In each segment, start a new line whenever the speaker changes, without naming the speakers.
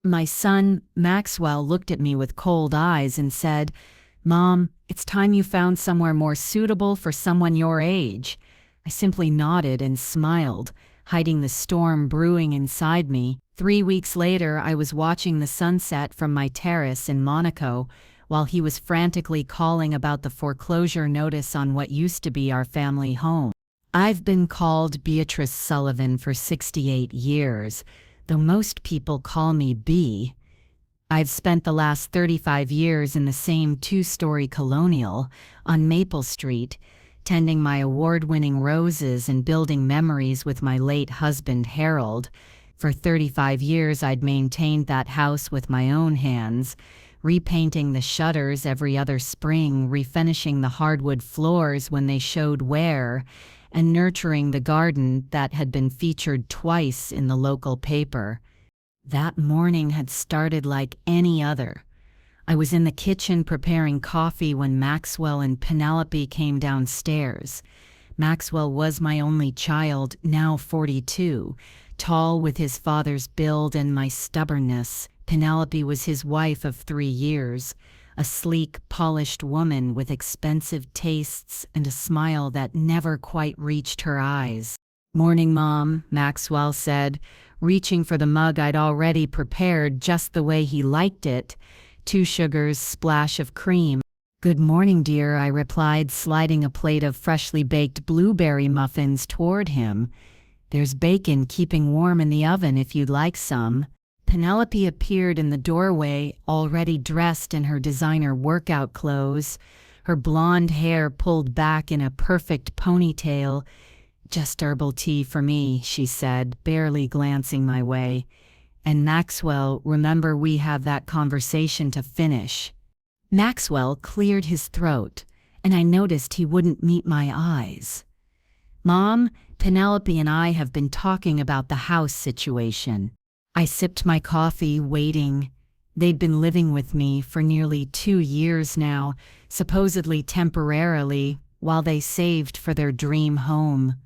My son, Maxwell, looked at me with cold eyes and said, "Mom, it's time you found somewhere more suitable for someone your age." I simply nodded and smiled, hiding the storm brewing inside me. 3 weeks later, I was watching the sunset from my terrace in Monaco while he was frantically calling about the foreclosure notice on what used to be our family home. I've been called Beatrice Sullivan for 68 years, though most people call me B. I've spent the last 35 years in the same two-story colonial on Maple Street, tending my award-winning roses and building memories with my late husband Harold. For 35 years I'd maintained that house with my own hands, repainting the shutters every other spring, refinishing the hardwood floors when they showed wear, and nurturing the garden that had been featured twice in the local paper. That morning had started like any other. I was in the kitchen preparing coffee when Maxwell and Penelope came downstairs. Maxwell was my only child, now 42, tall with his father's build and my stubbornness. Penelope was his wife of 3 years, a sleek, polished woman with expensive tastes and a smile that never quite reached her eyes. "Morning, Mom," Maxwell said, reaching for the mug I'd already prepared just the way he liked it, 2 sugars, splash of cream. "Good morning, dear," I replied, sliding a plate of freshly baked blueberry muffins toward him. "There's bacon keeping warm in the oven if you'd like some." Penelope appeared in the doorway, already dressed in her designer workout clothes, her blonde hair pulled back in a perfect ponytail. "Just herbal tea for me," she said, barely glancing my way. "And Maxwell, remember we have that conversation to finish." Maxwell cleared his throat, and I noticed he wouldn't meet my eyes. "Mom, Penelope and I have been talking about the house situation." I sipped my coffee, waiting. They'd been living with me for nearly 2 years now, supposedly temporarily, while they saved for their dream home.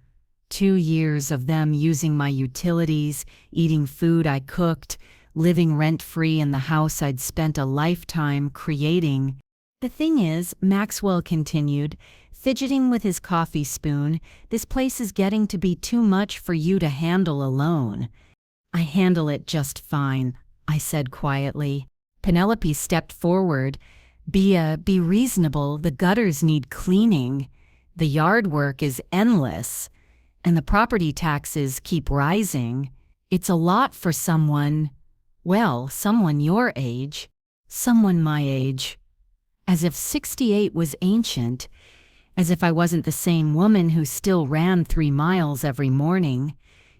2 years of them using my utilities, eating food I cooked, living rent-free in the house I'd spent a lifetime creating. "The thing is," Maxwell continued, fidgeting with his coffee spoon, "this place is getting to be too much for you to handle alone." "I handle it just fine," I said quietly. Penelope stepped forward. Be reasonable. The gutters need cleaning. The yard work is endless. And the property taxes keep rising. It's a lot for someone your age. Someone my age. As if 68 was ancient. As if I wasn't the same woman who still ran 3 miles every morning,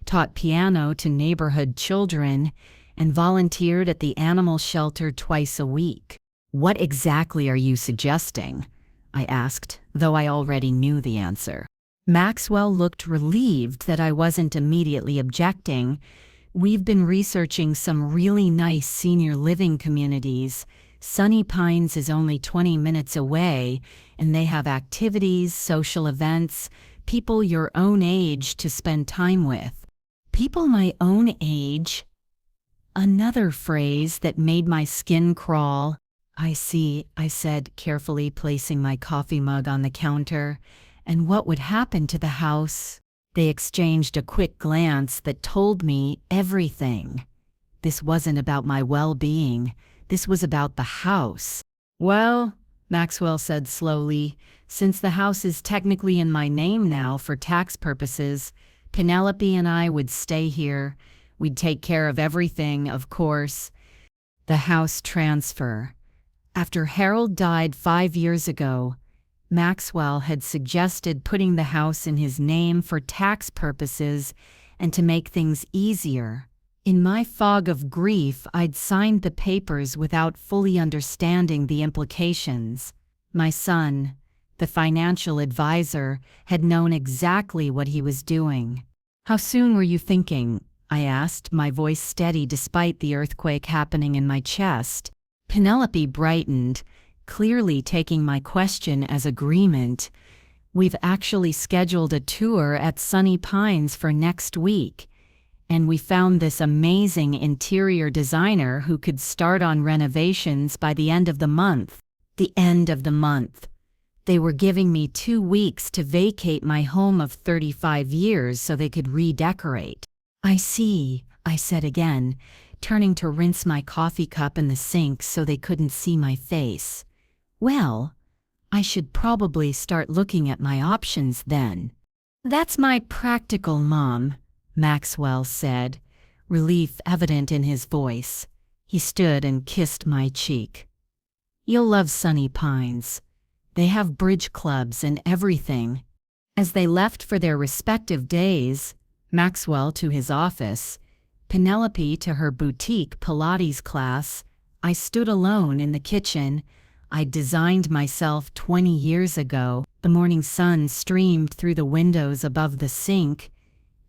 taught piano to neighborhood children, and volunteered at the animal shelter twice a week. "What exactly are you suggesting?" I asked, though I already knew the answer. Maxwell looked relieved that I wasn't immediately objecting. "We've been researching some really nice senior living communities. Sunny Pines is only 20 minutes away, and they have activities, social events, people your own age to spend time with." People my own age? Another phrase that made my skin crawl. "I see," I said, carefully placing my coffee mug on the counter. "And what would happen to the house?" They exchanged a quick glance that told me everything. This wasn't about my well-being. This was about the house. "Well," Maxwell said slowly, "since the house is technically in my name now for tax purposes, Penelope and I would stay here. We'd take care of everything, of course." The house transfer. After Harold died 5 years ago, Maxwell had suggested putting the house in his name for tax purposes and to make things easier. In my fog of grief, I'd signed the papers without fully understanding the implications. My son, the financial advisor, had known exactly what he was doing. "How soon were you thinking?" I asked, my voice steady despite the earthquake happening in my chest. Penelope brightened, clearly taking my question as agreement. "We've actually scheduled a tour at Sunny Pines for next week. And we found this amazing interior designer who could start on renovations by the end of the month. The end of the month. They were giving me 2 weeks to vacate my home of 35 years so they could redecorate. I see, I said again, turning to rinse my coffee cup in the sink so they couldn't see my face. Well, I should probably start looking at my options then. That's my practical mom, Maxwell said, relief evident in his voice. He stood and kissed my cheek. You'll love Sunny Pines. They have bridge clubs and everything. As they left for their respective days, Maxwell to his office, Penelope to her boutique Pilates class, I stood alone in the kitchen. I'd designed myself 20 years ago. The morning sun streamed through the windows above the sink,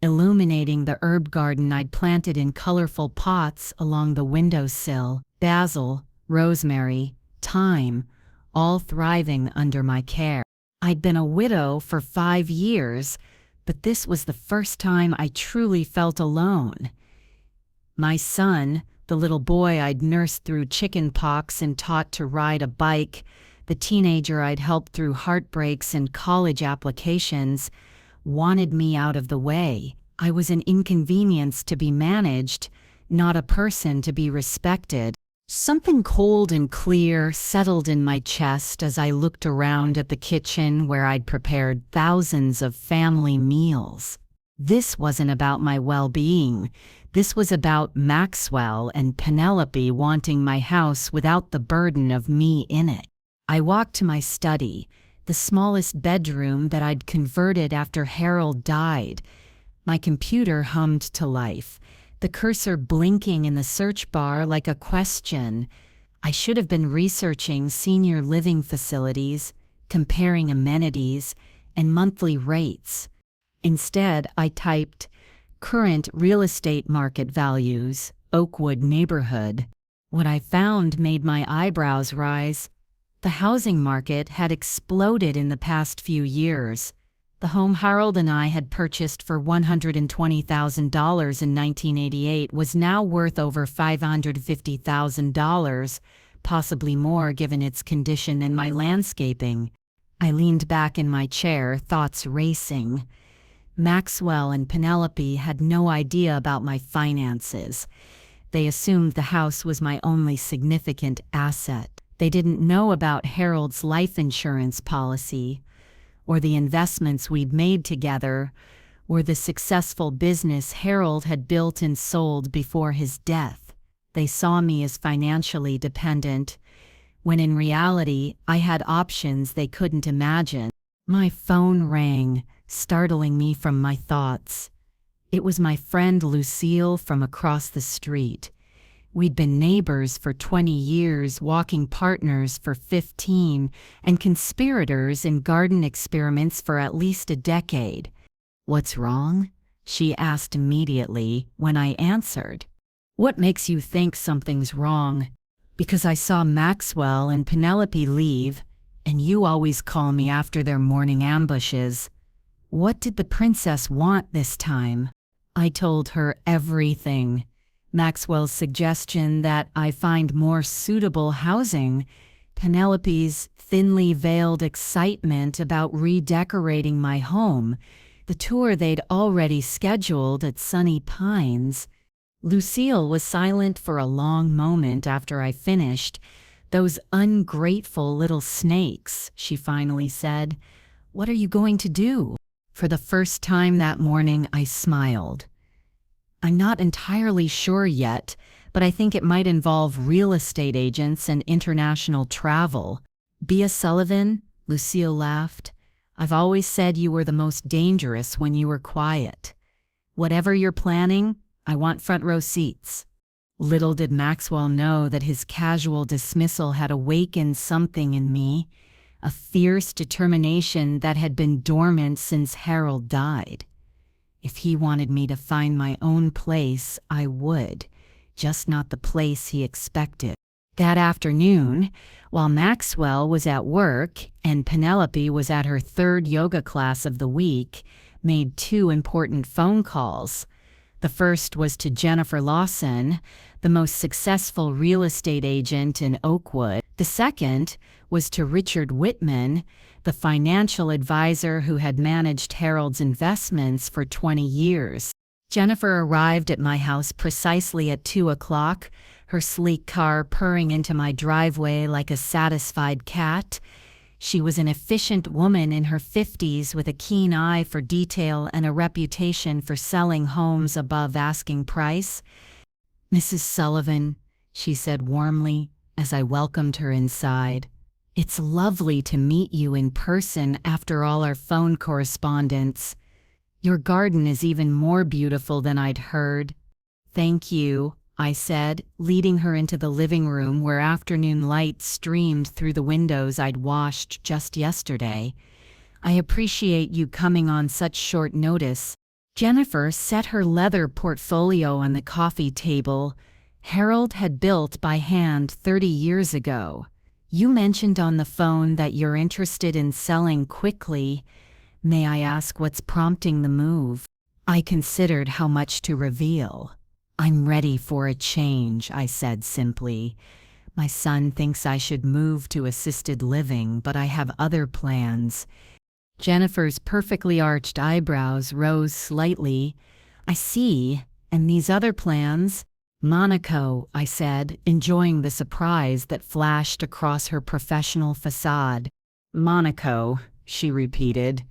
illuminating the herb garden I'd planted in colorful pots along the windowsill. Basil, rosemary, thyme, all thriving under my care. I'd been a widow for 5 years, but this was the first time I truly felt alone. My son, the little boy I'd nursed through chicken pox and taught to ride a bike, the teenager I'd helped through heartbreaks and college applications, wanted me out of the way. I was an inconvenience to be managed, not a person to be respected. Something cold and clear settled in my chest as I looked around at the kitchen where I'd prepared thousands of family meals. This wasn't about my well-being. This was about Maxwell and Penelope wanting my house without the burden of me in it. I walked to my study, the smallest bedroom that I'd converted after Harold died. My computer hummed to life, the cursor blinking in the search bar like a question. I should have been researching senior living facilities, comparing amenities, and monthly rates. Instead, I typed, current real estate market values, Oakwood neighborhood. What I found made my eyebrows rise. The housing market had exploded in the past few years. The home Harold and I had purchased for $120,000 in 1988 was now worth over $550,000, possibly more given its condition and my landscaping. I leaned back in my chair, thoughts racing. Maxwell and Penelope had no idea about my finances. They assumed the house was my only significant asset. They didn't know about Harold's life insurance policy, or the investments we'd made together, or the successful business Harold had built and sold before his death. They saw me as financially dependent, when in reality I had options they couldn't imagine. My phone rang, startling me from my thoughts. It was my friend Lucille from across the street. We'd been neighbors for 20 years, walking partners for 15, and conspirators in garden experiments for at least a decade. "What's wrong?" she asked immediately when I answered. "What makes you think something's wrong?" "Because I saw Maxwell and Penelope leave, and you always call me after their morning ambushes. What did the princess want this time?" I told her everything. Maxwell's suggestion that I find more suitable housing, Penelope's thinly veiled excitement about redecorating my home, the tour they'd already scheduled at Sunny Pines. Lucille was silent for a long moment after I finished. "Those ungrateful little snakes," she finally said. "What are you going to do?" For the first time that morning, I smiled. "I'm not entirely sure yet, but I think it might involve real estate agents and international travel." "Bea Sullivan?" Lucille laughed. "I've always said you were the most dangerous when you were quiet. Whatever you're planning, I want front row seats." Little did Maxwell know that his casual dismissal had awakened something in me, a fierce determination that had been dormant since Harold died. If he wanted me to find my own place, I would, just not the place he expected. That afternoon, while Maxwell was at work and Penelope was at her 3rd yoga class of the week, made 2 important phone calls. The first was to Jennifer Lawson, the most successful real estate agent in Oakwood. The second was to Richard Whitman, the financial advisor who had managed Harold's investments for 20 years. Jennifer arrived at my house precisely at 2 o'clock, her sleek car purring into my driveway like a satisfied cat. She was an efficient woman in her 50s with a keen eye for detail and a reputation for selling homes above asking price. "Mrs. Sullivan," she said warmly as I welcomed her inside. "It's lovely to meet you in person after all our phone correspondence. Your garden is even more beautiful than I'd heard." "Thank you," I said, leading her into the living room where afternoon light streamed through the windows I'd washed just yesterday. "I appreciate you coming on such short notice." Jennifer set her leather portfolio on the coffee table. Harold had built by hand 30 years ago. "You mentioned on the phone that you're interested in selling quickly. May I ask what's prompting the move?" I considered how much to reveal. "I'm ready for a change," I said simply. "My son thinks I should move to assisted living, but I have other plans." Jennifer's perfectly arched eyebrows rose slightly. "I see. And these other plans?" "Monaco," I said, enjoying the surprise that flashed across her professional facade. "Monaco," she repeated.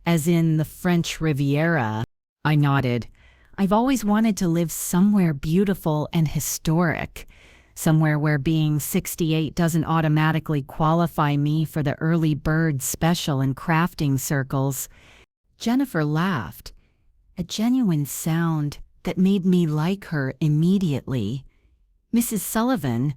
"As in the French Riviera?" I nodded. "I've always wanted to live somewhere beautiful and historic, somewhere where being 68 doesn't automatically qualify me for the early bird special in crafting circles." Jennifer laughed, a genuine sound that made me like her immediately. "Mrs. Sullivan,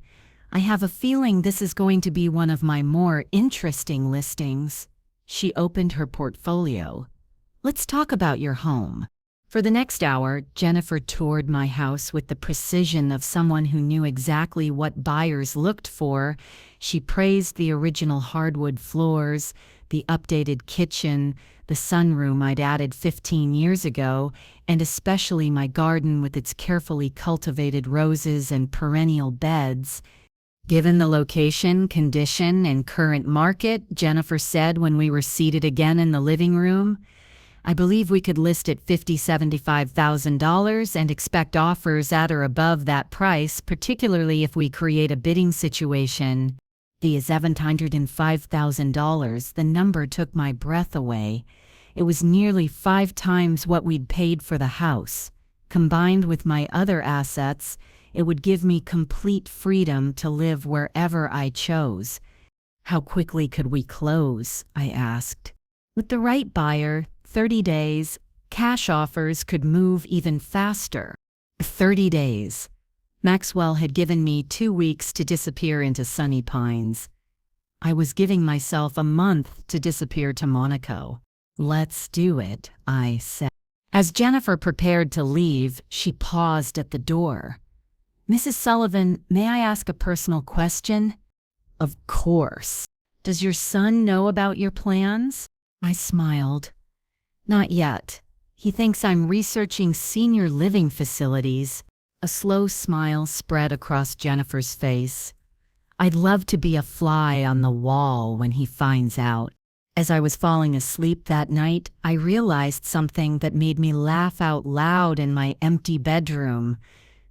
I have a feeling this is going to be one of my more interesting listings." She opened her portfolio. "Let's talk about your home." For the next hour, Jennifer toured my house with the precision of someone who knew exactly what buyers looked for. She praised the original hardwood floors, the updated kitchen, the sunroom I'd added 15 years ago, and especially my garden with its carefully cultivated roses and perennial beds. "Given the location, condition, and current market," Jennifer said when we were seated again in the living room, "I believe we could list at $50,000–$75,000 and expect offers at or above that price, particularly if we create a bidding situation." The $705,000, the number took my breath away. It was nearly 5 times what we'd paid for the house. Combined with my other assets, it would give me complete freedom to live wherever I chose. "How quickly could we close?" I asked. "With the right buyer, 30 days. Cash offers could move even faster." 30 days. Maxwell had given me 2 weeks to disappear into Sunny Pines. I was giving myself a month to disappear to Monaco. "Let's do it," I said. As Jennifer prepared to leave, she paused at the door. "Mrs. Sullivan, may I ask a personal question?" "Of course." "Does your son know about your plans?" I smiled. "Not yet. He thinks I'm researching senior living facilities." A slow smile spread across Jennifer's face. "I'd love to be a fly on the wall when he finds out." As I was falling asleep that night, I realized something that made me laugh out loud in my empty bedroom.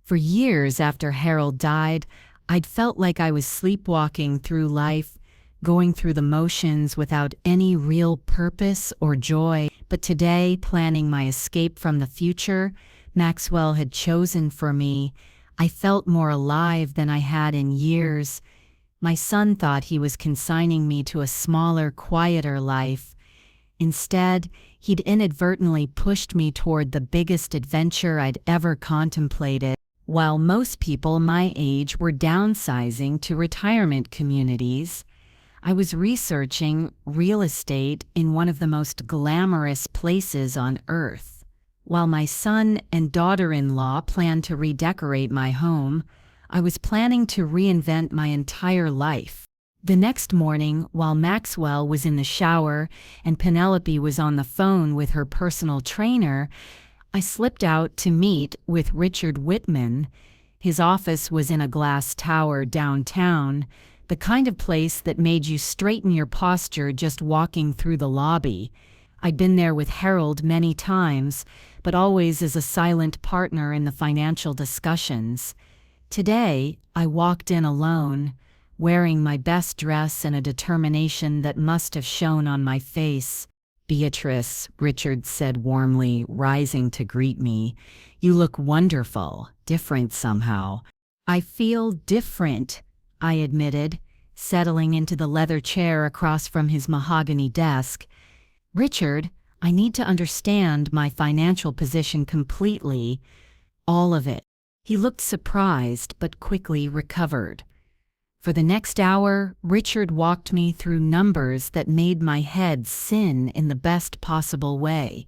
For years after Harold died, I'd felt like I was sleepwalking through life, going through the motions without any real purpose or joy. But today, planning my escape from the future Maxwell had chosen for me, I felt more alive than I had in years. My son thought he was consigning me to a smaller, quieter life. Instead, he'd inadvertently pushed me toward the biggest adventure I'd ever contemplated. While most people my age were downsizing to retirement communities, I was researching real estate in one of the most glamorous places on earth. While my son and daughter-in-law planned to redecorate my home, I was planning to reinvent my entire life. The next morning, while Maxwell was in the shower and Penelope was on the phone with her personal trainer, I slipped out to meet with Richard Whitman. His office was in a glass tower downtown, the kind of place that made you straighten your posture just walking through the lobby. I'd been there with Harold many times, but always as a silent partner in the financial discussions. Today, I walked in alone, wearing my best dress and a determination that must have shown on my face. "Beatrice," Richard said warmly, rising to greet me, "you look wonderful, different somehow." "I feel different," I admitted, settling into the leather chair across from his mahogany desk. "Richard, I need to understand my financial position completely, all of it." He looked surprised but quickly recovered. For the next hour, Richard walked me through numbers that made my head spin in the best possible way.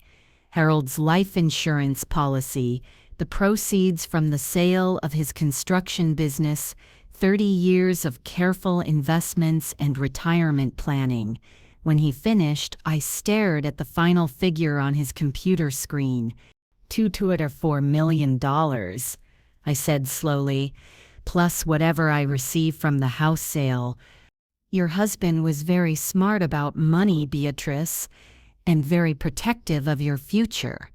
Harold's life insurance policy, the proceeds from the sale of his construction business, 30 years of careful investments and retirement planning. When he finished, I stared at the final figure on his computer screen. $2.4 million, I said slowly, plus whatever I receive from the house sale. "Your husband was very smart about money, Beatrice, and very protective of your future."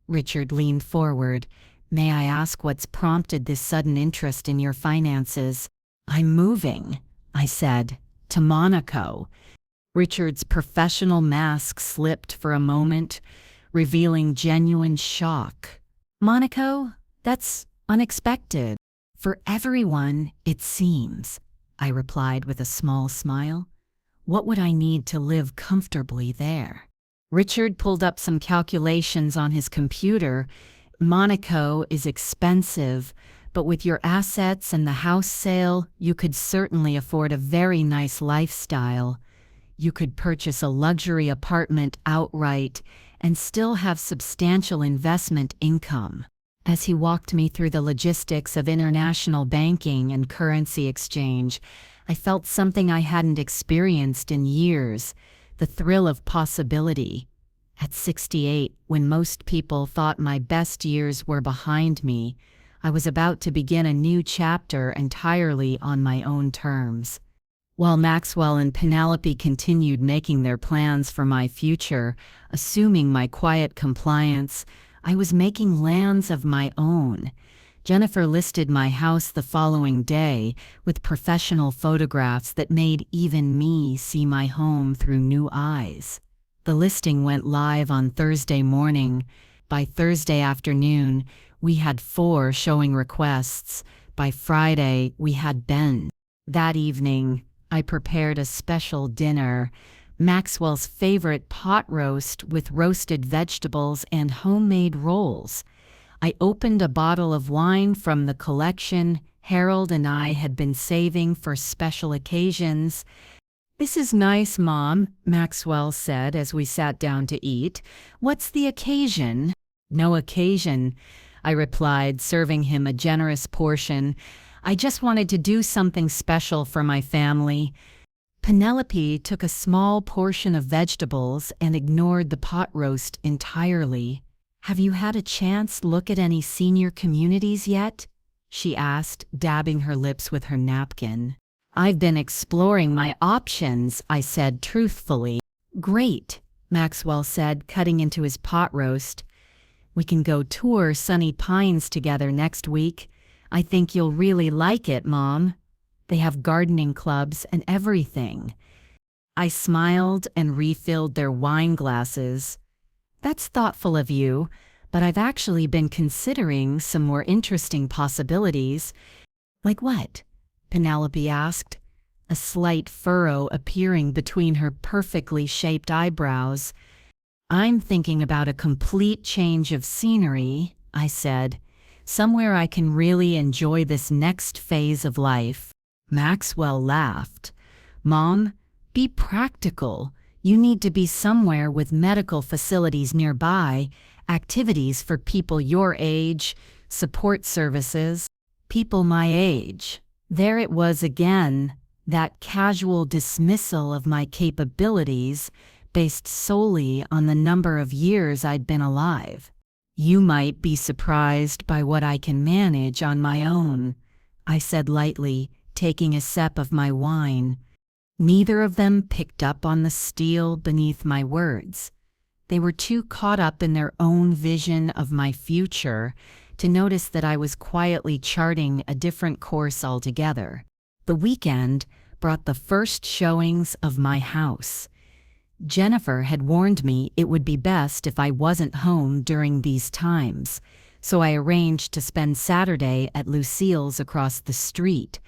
Richard leaned forward. "May I ask what's prompted this sudden interest in your finances?" "I'm moving," I said, "to Monaco." Richard's professional mask slipped for a moment, revealing genuine shock. "Monaco? That's unexpected." "For everyone, it seems," I replied with a small smile. "What would I need to live comfortably there?" Richard pulled up some calculations on his computer. "Monaco is expensive, but with your assets and the house sale, you could certainly afford a very nice lifestyle. You could purchase a luxury apartment outright and still have substantial investment income." As he walked me through the logistics of international banking and currency exchange, I felt something I hadn't experienced in years, the thrill of possibility. At 68, when most people thought my best years were behind me, I was about to begin a new chapter entirely on my own terms. While Maxwell and Penelope continued making their plans for my future, assuming my quiet compliance, I was making plans of my own. Jennifer listed my house the following day with professional photographs that made even me see my home through new eyes. The listing went live on Thursday morning. By Thursday afternoon, we had 4 showing requests. By Friday, we had Ben. That evening, I prepared a special dinner. Maxwell's favorite pot roast with roasted vegetables and homemade rolls. I opened a bottle of wine from the collection Harold and I had been saving for special occasions. "This is nice, Mom," Maxwell said as we sat down to eat. "What's the occasion?" "No occasion," I replied, serving him a generous portion. "I just wanted to do something special for my family." Penelope took a small portion of vegetables and ignored the pot roast entirely. "Have you had a chance to look at any senior communities yet?" she asked, dabbing her lips with her napkin. "I've been exploring my options," I said truthfully. "Great," Maxwell said, cutting into his pot roast. "We can go tour Sunny Pines together next week. I think you'll really like it, Mom. They have gardening clubs and everything." I smiled and refilled their wine glasses. "That's thoughtful of you, but I've actually been considering some more interesting possibilities." "Like what?" Penelope asked, a slight furrow appearing between her perfectly shaped eyebrows. "I'm thinking about a complete change of scenery," I said. "Somewhere I can really enjoy this next phase of life." Maxwell laughed. "Mom, be practical. You need to be somewhere with medical facilities nearby, activities for people your age, support services, people my age." There it was again, that casual dismissal of my capabilities based solely on the number of years I'd been alive. You might be surprised by what I can manage on my own, I said lightly, taking a sip of my wine. Neither of them picked up on the steel beneath my words. They were too caught up in their own vision of my future to notice that I was quietly charting a different course altogether. The weekend brought the first showings of my house. Jennifer had warned me it would be best if I wasn't home during these times, so I arranged to spend Saturday at Lucille's across the street,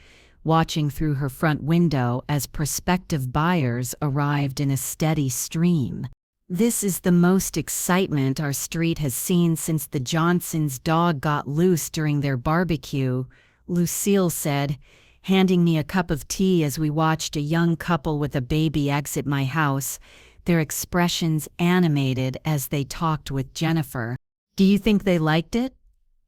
watching through her front window as prospective buyers arrived in a steady stream. This is the most excitement our street has seen since the Johnsons' dog got loose during their barbecue, Lucille said, handing me a cup of tea as we watched a young couple with a baby exit my house, their expressions animated as they talked with Jennifer. Do you think they liked it?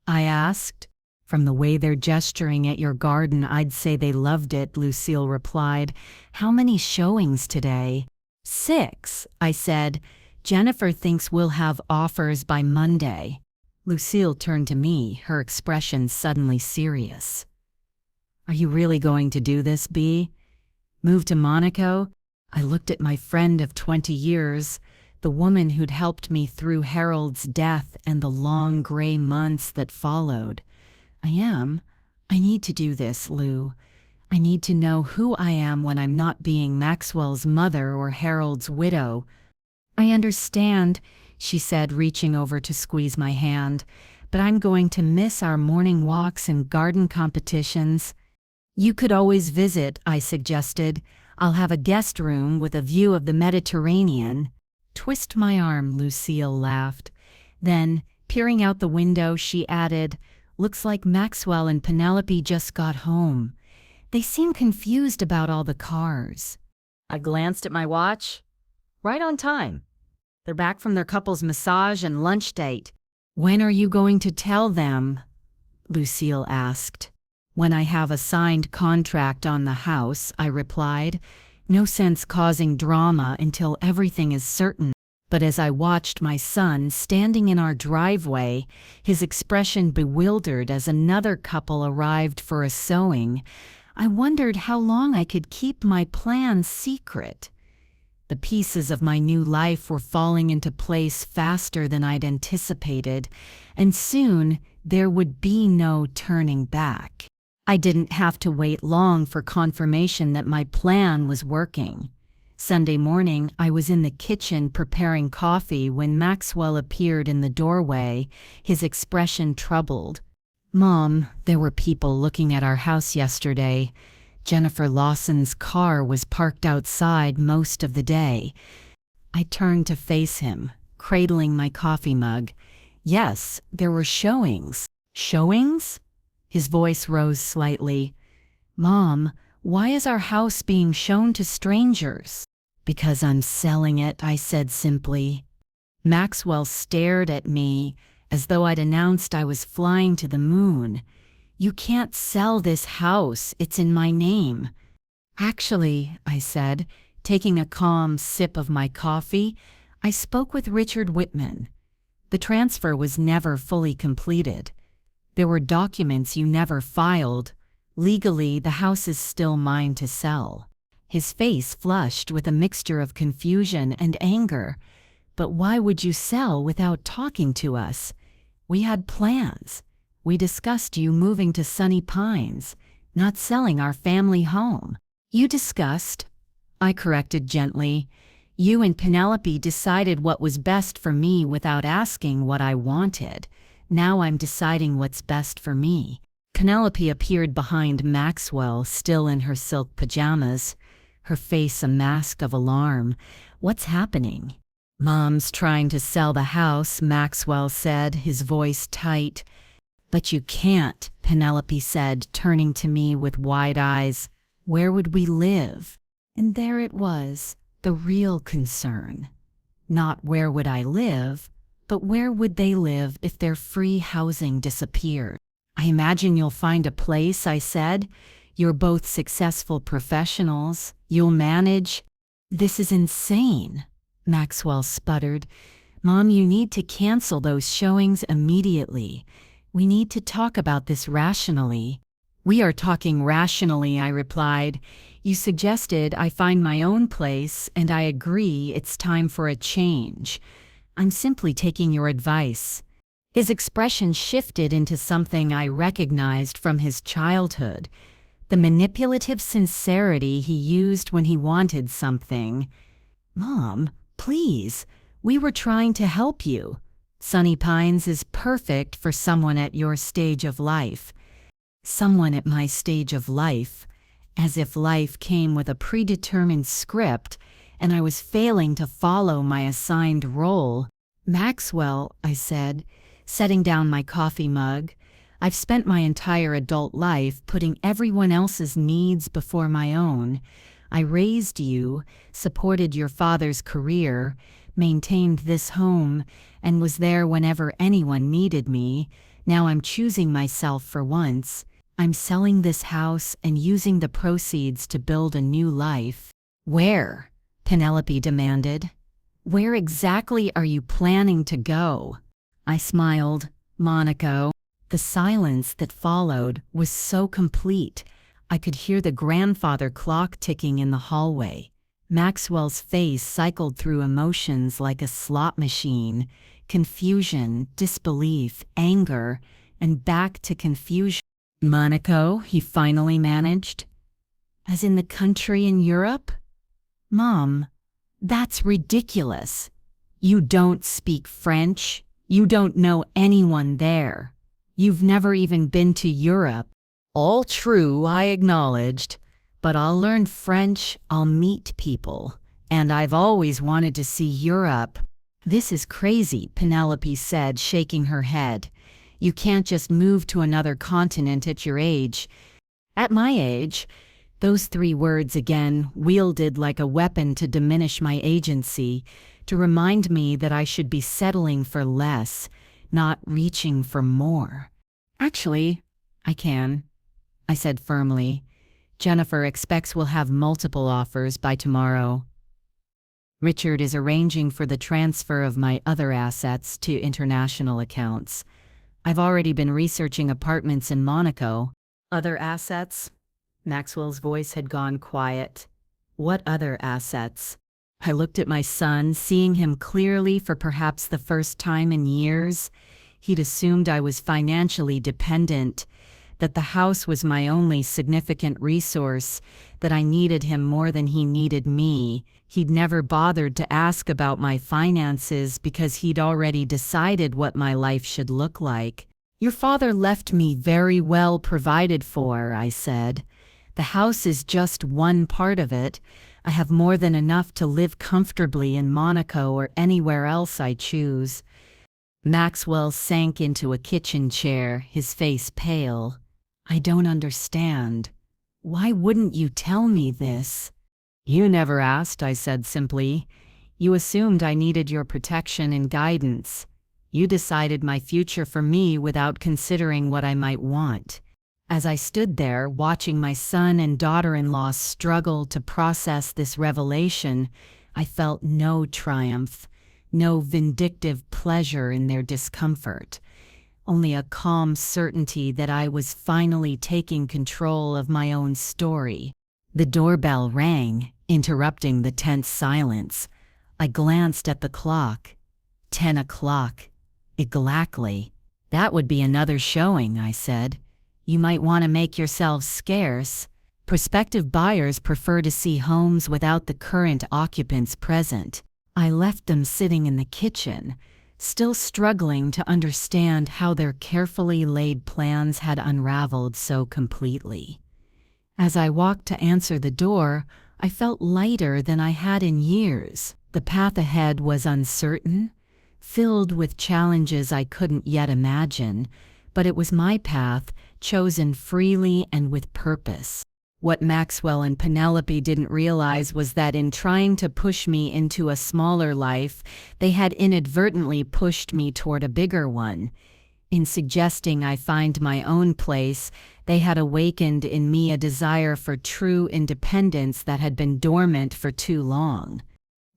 I asked. From the way they're gesturing at your garden, I'd say they loved it, Lucille replied. How many showings today? 6, I said. Jennifer thinks we'll have offers by Monday. Lucille turned to me, her expression suddenly serious. Are you really going to do this, Bea? Move to Monaco? I looked at my friend of 20 years, the woman who'd helped me through Harold's death and the long gray months that followed. I need to do this, Lou. I need to know who I am when I'm not being Maxwell's mother or Harold's widow. I understand, she said, reaching over to squeeze my hand, but I'm going to miss our morning walks and garden competitions. You could always visit, I suggested. I'll have a guest room with a view of the Mediterranean. Twist my arm, Lucille laughed. Then, peering out the window, she added, looks like Maxwell and Penelope just got home. They seem confused about all the cars. I glanced at my watch. Right on time. They're back from their couple's massage and lunch date. When are you going to tell them? Lucille asked. When I have a signed contract on the house, I replied. No sense causing drama until everything is certain. But as I watched my son standing in our driveway, his expression bewildered as another couple arrived for a sewing, I wondered how long I could keep my plan secret. The pieces of my new life were falling into place faster than I'd anticipated, and soon there would be no turning back. I didn't have to wait long for confirmation that my plan was working. Sunday morning, I was in the kitchen preparing coffee when Maxwell appeared in the doorway, his expression troubled. Mom, there were people looking at our house yesterday. Jennifer Lawson's car was parked outside most of the day. I turned to face him, cradling my coffee mug. Yes, there were showings. Showings? His voice rose slightly. Mom, why is our house being shown to strangers? Because I'm selling it, I said simply. Maxwell stared at me as though I'd announced I was flying to the moon. You can't sell this house, it's in my name. Actually, I said, taking a calm sip of my coffee, I spoke with Richard Whitman. The transfer was never fully completed. There were documents you never filed. Legally, the house is still mine to sell. His face flushed with a mixture of confusion and anger. But why would you sell without talking to us? We had plans. We discussed you moving to Sunny Pines, not selling our family home. You discussed, I corrected gently. You and Penelope decided what was best for me without asking what I wanted. Now I'm deciding what's best for me. Penelope appeared behind Maxwell, still in her silk pajamas, her face a mask of alarm. What's happening? Mom's trying to sell the house, Maxwell said, his voice tight. But you can't, Penelope said, turning to me with wide eyes. Where would we live? And there it was, the real concern. Not where would I live, but where would they live if their free housing disappeared? I imagine you'll find a place, I said. You're both successful professionals. You'll manage. This is insane, Maxwell sputtered. Mom, you need to cancel those showings immediately. We need to talk about this rationally. We are talking rationally, I replied. You suggested I find my own place, and I agree it's time for a change. I'm simply taking your advice. His expression shifted into something I recognized from his childhood, the manipulative sincerity he used when he wanted something. Mom, please, we were trying to help you. Sunny Pines is perfect for someone at your stage of life. Someone at my stage of life, as if life came with a predetermined script and I was failing to follow my assigned role. Maxwell, I said, setting down my coffee mug, I've spent my entire adult life putting everyone else's needs before my own. I raised you, supported your father's career, maintained this home, and was there whenever anyone needed me. Now I'm choosing myself for once. I'm selling this house and using the proceeds to build a new life. Where? Penelope demanded. Where exactly are you planning to go? I smiled. Monaco. The silence that followed was so complete. I could hear the grandfather clock ticking in the hallway. Maxwell's face cycled through emotions like a slot machine. Confusion, disbelief, anger, and back to confusion. Monaco, he finally managed. As in the country in Europe? Mom, that's ridiculous. You don't speak French. You don't know anyone there. You've never even been to Europe. All true, I acknowledged. But I'll learn French, I'll meet people. And I've always wanted to see Europe. This is crazy, Penelope said, shaking her head. You can't just move to another continent at your age. At my age, those 3 words again wielded like a weapon to diminish my agency, to remind me that I should be settling for less, not reaching for more. Actually, I can, I said firmly. Jennifer expects we'll have multiple offers by tomorrow. Richard is arranging for the transfer of my other assets to international accounts. I've already been researching apartments in Monaco. Other assets? Maxwell's voice had gone quiet. What other assets? I looked at my son, seeing him clearly for perhaps the first time in years. He'd assumed I was financially dependent, that the house was my only significant resource, that I needed him more than he needed me. He'd never bothered to ask about my finances because he'd already decided what my life should look like. Your father left me very well provided for, I said. The house is just one part of it. I have more than enough to live comfortably in Monaco or anywhere else I choose. Maxwell sank into a kitchen chair, his face pale. I don't understand. Why wouldn't you tell me this? You never asked, I said simply. You assumed I needed your protection and guidance. You decided my future for me without considering what I might want. As I stood there watching my son and daughter-in-law struggle to process this revelation, I felt no triumph, no vindictive pleasure in their discomfort, only a calm certainty that I was finally taking control of my own story. The doorbell rang, interrupting the tense silence. I glanced at the clock. 10 o'clock. Exactly. That would be another showing, I said. You might want to make yourselves scarce. Prospective buyers prefer to see homes without the current occupants present. I left them sitting in the kitchen, still struggling to understand how their carefully laid plans had unraveled so completely. As I walked to answer the door, I felt lighter than I had in years. The path ahead was uncertain, filled with challenges I couldn't yet imagine, but it was my path, chosen freely and with purpose. What Maxwell and Penelope didn't realize was that in trying to push me into a smaller life, they had inadvertently pushed me toward a bigger one. In suggesting I find my own place, they had awakened in me a desire for true independence that had been dormant for too long.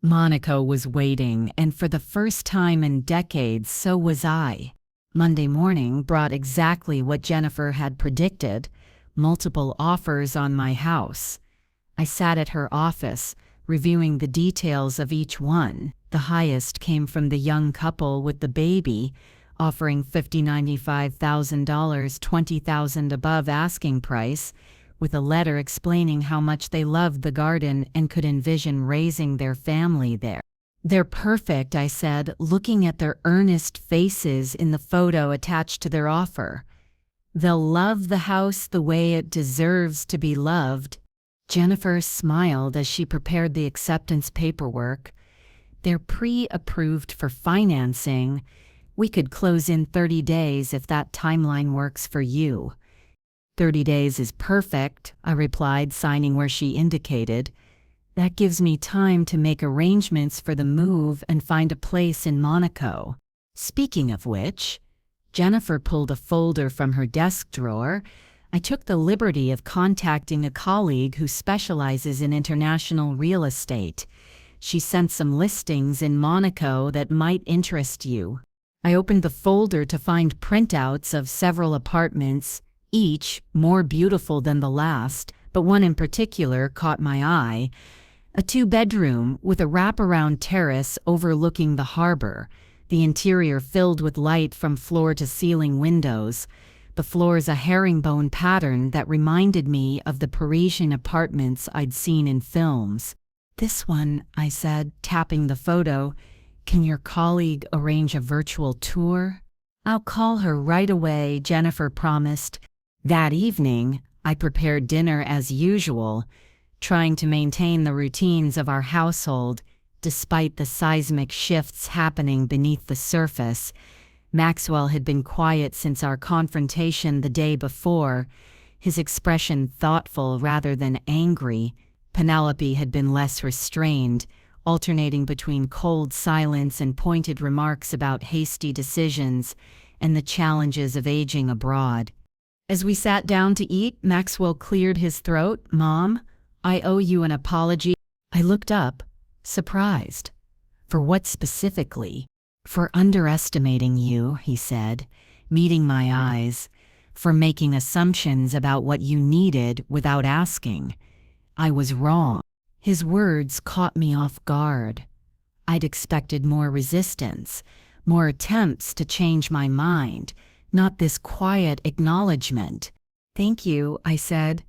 Monaco was waiting, and for the first time in decades, so was I. Monday morning brought exactly what Jennifer had predicted: multiple offers on my house. I sat at her office, reviewing the details of each one. The highest came from the young couple with the baby, offering $95,000, $20,000 above asking price, with a letter explaining how much they loved the garden and could envision raising their family there. "They're perfect," I said, looking at their earnest faces in the photo attached to their offer. "They'll love the house the way it deserves to be loved." Jennifer smiled as she prepared the acceptance paperwork. "They're pre-approved for financing. We could close in 30 days if that timeline works for you." 30 days is perfect," I replied, signing where she indicated. "That gives me time to make arrangements for the move and find a place in Monaco." Speaking of which, Jennifer pulled a folder from her desk drawer. I took the liberty of contacting a colleague who specializes in international real estate. She sent some listings in Monaco that might interest you. I opened the folder to find printouts of several apartments, each more beautiful than the last, but one in particular caught my eye. A 2-bedroom with a wraparound terrace overlooking the harbor, the interior filled with light from floor to ceiling windows. The floor's a herringbone pattern that reminded me of the Parisian apartments I'd seen in films. "This one," I said, tapping the photo. "Can your colleague arrange a virtual tour?" "I'll call her right away," Jennifer promised. That evening, I prepared dinner as usual, trying to maintain the routines of our household despite the seismic shifts happening beneath the surface. Maxwell had been quiet since our confrontation the day before, his expression thoughtful rather than angry. Penelope had been less restrained, alternating between cold silence and pointed remarks about hasty decisions and the challenges of aging abroad. As we sat down to eat, Maxwell cleared his throat. "Mom, I owe you an apology." I looked up, surprised. "For what specifically?" "For underestimating you," he said, meeting my eyes. "For making assumptions about what you needed without asking. I was wrong." His words caught me off guard. I'd expected more resistance, more attempts to change my mind, not this quiet acknowledgement. "Thank you," I said.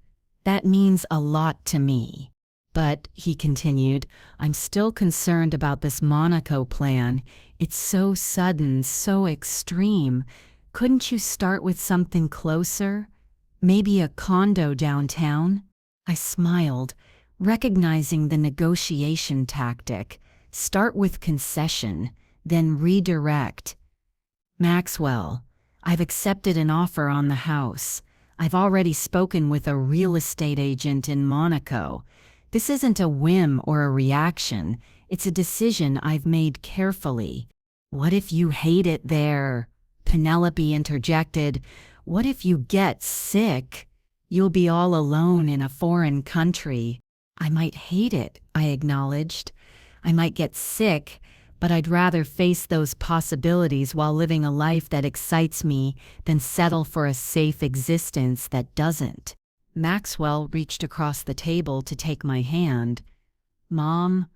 "That means a lot to me." "But," he continued, "I'm still concerned about this Monaco plan. It's so sudden, so extreme. Couldn't you start with something closer? Maybe a condo downtown?" I smiled, recognizing the negotiation tactic. Start with concession, then redirect. "Maxwell, I've accepted an offer on the house. I've already spoken with a real estate agent in Monaco. This isn't a whim or a reaction. It's a decision I've made carefully." "What if you hate it there?" Penelope interjected. "What if you get sick? You'll be all alone in a foreign country." "I might hate it," I acknowledged. "I might get sick, but I'd rather face those possibilities while living a life that excites me than settle for a safe existence that doesn't." Maxwell reached across the table to take my hand. "Mom,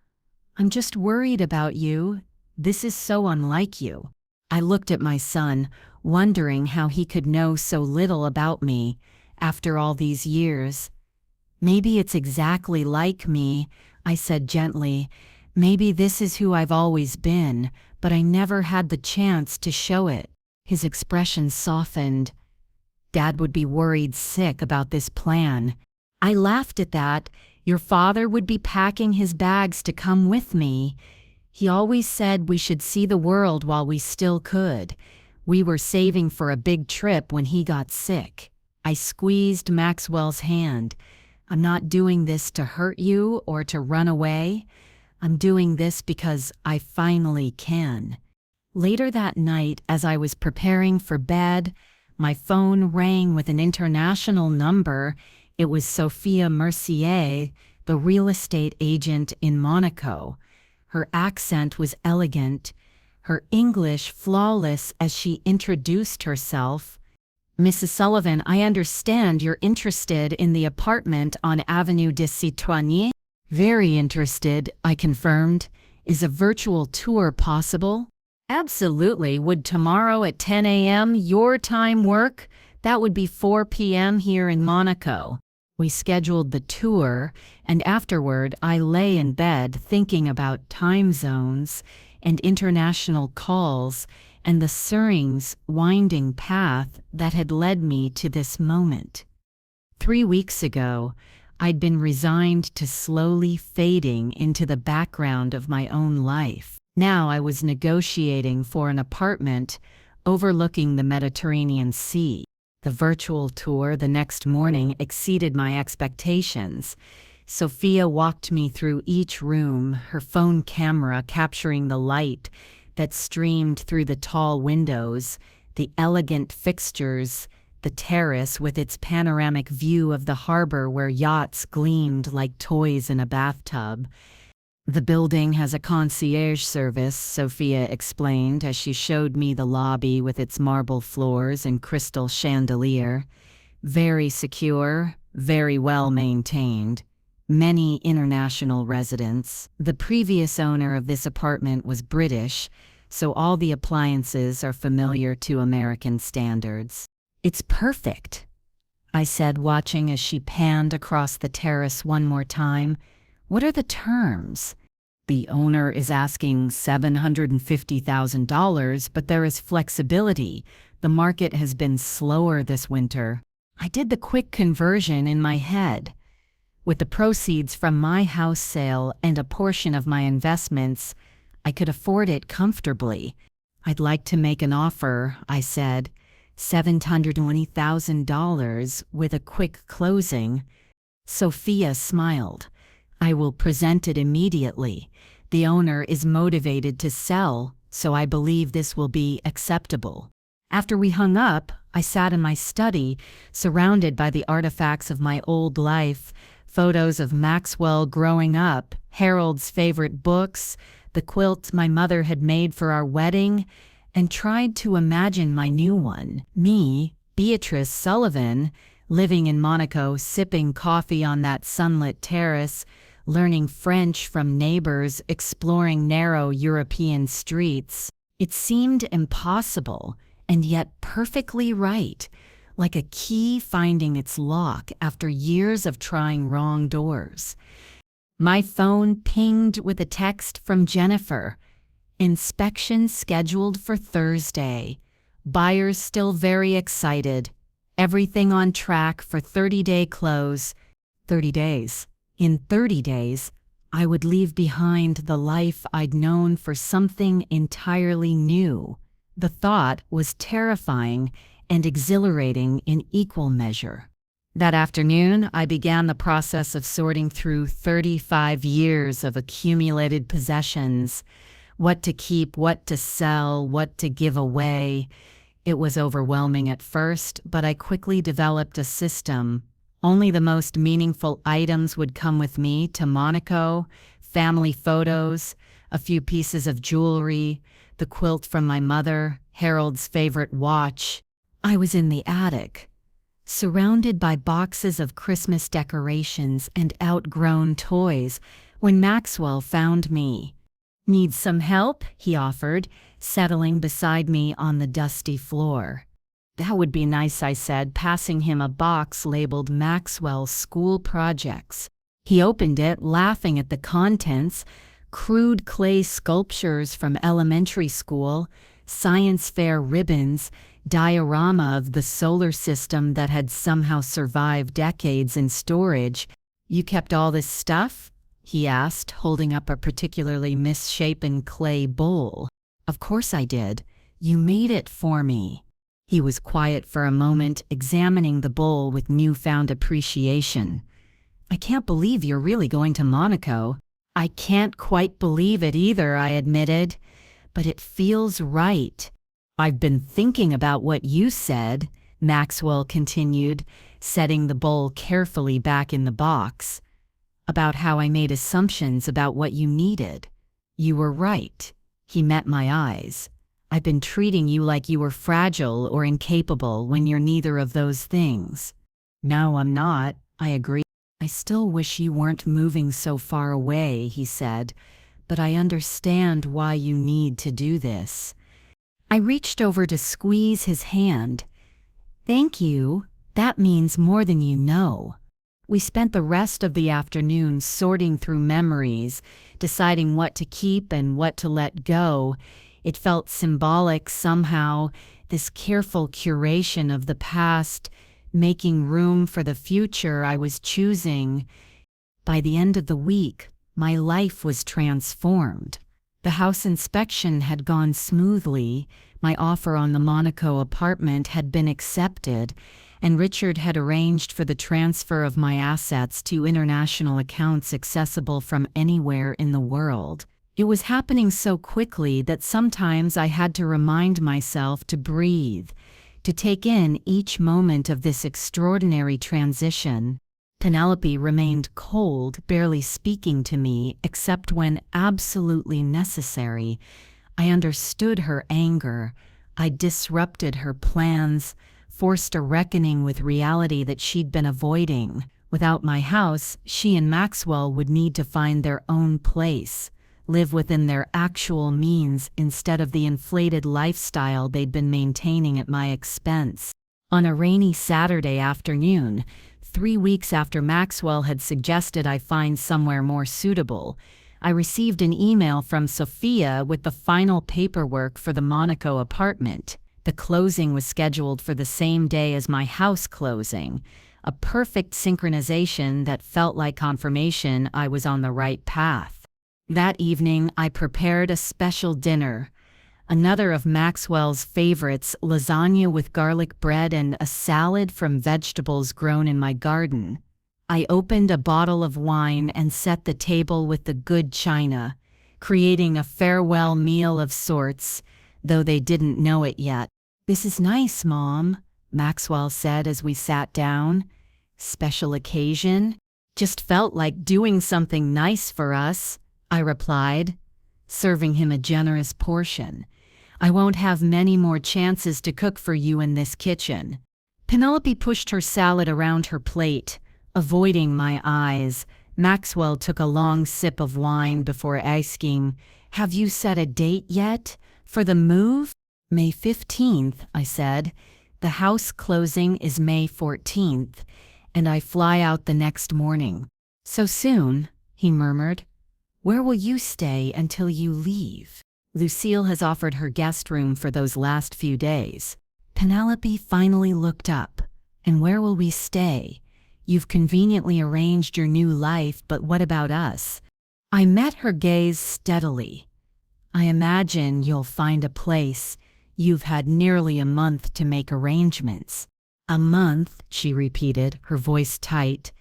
I'm just worried about you. This is so unlike you." I looked at my son, wondering how he could know so little about me after all these years. "Maybe it's exactly like me," I said gently. "Maybe this is who I've always been, but I never had the chance to show it." His expression softened. "Dad would be worried sick about this plan." I laughed at that. "Your father would be packing his bags to come with me. He always said we should see the world while we still could. We were saving for a big trip when he got sick." I squeezed Maxwell's hand. "I'm not doing this to hurt you or to run away. I'm doing this because I finally can." Later that night, as I was preparing for bed, my phone rang with an international number. It was Sophia Mercier, the real estate agent in Monaco. Her accent was elegant, her English flawless as she introduced herself. "Mrs. Sullivan, I understand you're interested in the apartment on Avenue des Citoyens?" "Very interested," I confirmed. "Is a virtual tour possible?" "Absolutely. Would tomorrow at 10 a.m. your time work? That would be 4 p.m. here in Monaco." We scheduled the tour, and afterward I lay in bed thinking about time zones and international calls and the Suring's winding path that had led me to this moment. 3 weeks ago, I'd been resigned to slowly fading into the background of my own life. Now I was negotiating for an apartment overlooking the Mediterranean Sea. The virtual tour the next morning exceeded my expectations. Sophia walked me through each room, her phone camera capturing the light that streamed through the tall windows, the elegant fixtures, the terrace with its panoramic view of the harbor where yachts gleamed like toys in a bathtub. "The building has a concierge service," Sophia explained as she showed me the lobby with its marble floors and crystal chandelier. "Very secure, very well maintained. Many international residents. The previous owner of this apartment was British, so all the appliances are familiar to American standards." "It's perfect," I said, watching as she panned across the terrace one more time. "What are the terms?" "The owner is asking $750,000, but there is flexibility. The market has been slower this winter." I did the quick conversion in my head. With the proceeds from my house sale and a portion of my investments, I could afford it comfortably. "I'd like to make an offer," I said. $720,000 with a quick closing." Sophia smiled. "I will present it immediately. The owner is motivated to sell, so I believe this will be acceptable." After we hung up, I sat in my study, surrounded by the artifacts of my old life, photos of Maxwell growing up, Harold's favorite books, the quilt my mother had made for our wedding, and tried to imagine my new one. Me, Beatrice Sullivan, living in Monaco, sipping coffee on that sunlit terrace, learning French from neighbors, exploring narrow European streets. It seemed impossible, and yet perfectly right, like a key finding its lock after years of trying wrong doors. My phone pinged with a text from Jennifer. "Inspection scheduled for Thursday. Buyers still very excited. Everything on track for 30-day close." 30 days. In 30 days, I would leave behind the life I'd known for something entirely new. The thought was terrifying and exhilarating in equal measure. That afternoon, I began the process of sorting through 35 years of accumulated possessions. What to keep, what to sell, what to give away. It was overwhelming at first, but I quickly developed a system. Only the most meaningful items would come with me to Monaco: family photos, a few pieces of jewelry, the quilt from my mother, Harold's favorite watch. I was in the attic, surrounded by boxes of Christmas decorations and outgrown toys, when Maxwell found me. "Need some help?" he offered, settling beside me on the dusty floor. "That would be nice," I said, passing him a box labeled Maxwell School Projects. He opened it, laughing at the contents: crude clay sculptures from elementary school, science fair ribbons, diorama of the solar system that had somehow survived decades in storage. "You kept all this stuff?" he asked, holding up a particularly misshapen clay bowl. "Of course I did. You made it for me." He was quiet for a moment, examining the bowl with newfound appreciation. "I can't believe you're really going to Monaco." "I can't quite believe it either," I admitted. "But it feels right." "I've been thinking about what you said," Maxwell continued, setting the bowl carefully back in the box. "About how I made assumptions about what you needed." You were right. He met my eyes. I've been treating you like you were fragile or incapable when you're neither of those things. No, I'm not, I agree. I still wish you weren't moving so far away, he said, but I understand why you need to do this. I reached over to squeeze his hand. Thank you. That means more than you know. We spent the rest of the afternoon sorting through memories, deciding what to keep and what to let go. It felt symbolic somehow, this careful curation of the past, making room for the future I was choosing. By the end of the week, my life was transformed. The house inspection had gone smoothly, my offer on the Monaco apartment had been accepted, and Richard had arranged for the transfer of my assets to international accounts accessible from anywhere in the world. It was happening so quickly that sometimes I had to remind myself to breathe, to take in each moment of this extraordinary transition. Penelope remained cold, barely speaking to me except when absolutely necessary. I understood her anger. I disrupted her plans, forced a reckoning with reality that she'd been avoiding. Without my house, she and Maxwell would need to find their own place, live within their actual means instead of the inflated lifestyle they'd been maintaining at my expense. On a rainy Saturday afternoon, 3 weeks after Maxwell had suggested I find somewhere more suitable, I received an email from Sophia with the final paperwork for the Monaco apartment. The closing was scheduled for the same day as my house closing, a perfect synchronization that felt like confirmation I was on the right path. That evening, I prepared a special dinner. Another of Maxwell's favorites, lasagna with garlic bread and a salad from vegetables grown in my garden. I opened a bottle of wine and set the table with the good china, creating a farewell meal of sorts, though they didn't know it yet. "This is nice, Mom," Maxwell said as we sat down. "Special occasion? Just felt like doing something nice for us," I replied, serving him a generous portion. "I won't have many more chances to cook for you in this kitchen." Penelope pushed her salad around her plate, avoiding my eyes. Maxwell took a long sip of wine before asking, "Have you set a date yet for the move?" "May 15th, I said. "The house closing is May 14th, and I fly out the next morning." "So soon?" he murmured. "Where will you stay until you leave?" "Lucille has offered her guest room for those last few days." Penelope finally looked up. "And where will we stay? You've conveniently arranged your new life, but what about us?" I met her gaze steadily. "I imagine you'll find a place. You've had nearly a month to make arrangements." "A month," she repeated, her voice tight,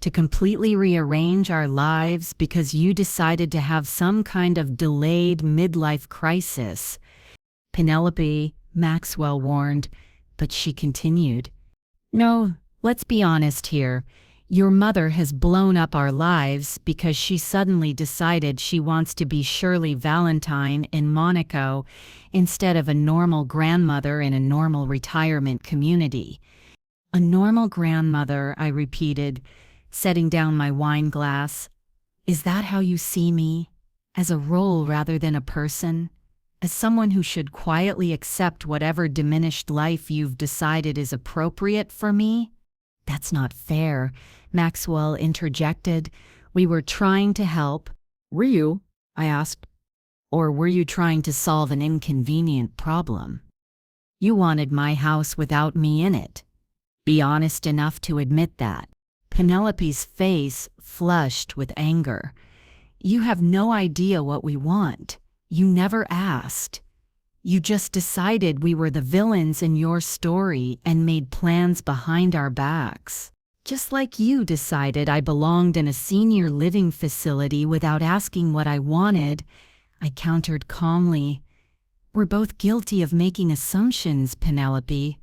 "to completely rearrange our lives because you decided to have some kind of delayed midlife crisis." "Penelope," Maxwell warned, but she continued, "No, let's be honest here. Your mother has blown up our lives because she suddenly decided she wants to be Shirley Valentine in Monaco instead of a normal grandmother in a normal retirement community." "A normal grandmother," I repeated, setting down my wine glass. "Is that how you see me? As a role rather than a person? As someone who should quietly accept whatever diminished life you've decided is appropriate for me?" "That's not fair," Maxwell interjected. "We were trying to help." "Were you?" I asked. "Or were you trying to solve an inconvenient problem? You wanted my house without me in it. Be honest enough to admit that." Penelope's face flushed with anger. "You have no idea what we want. You never asked. You just decided we were the villains in your story and made plans behind our backs. Just like you decided I belonged in a senior living facility without asking what I wanted," I countered calmly. "We're both guilty of making assumptions, Penelope.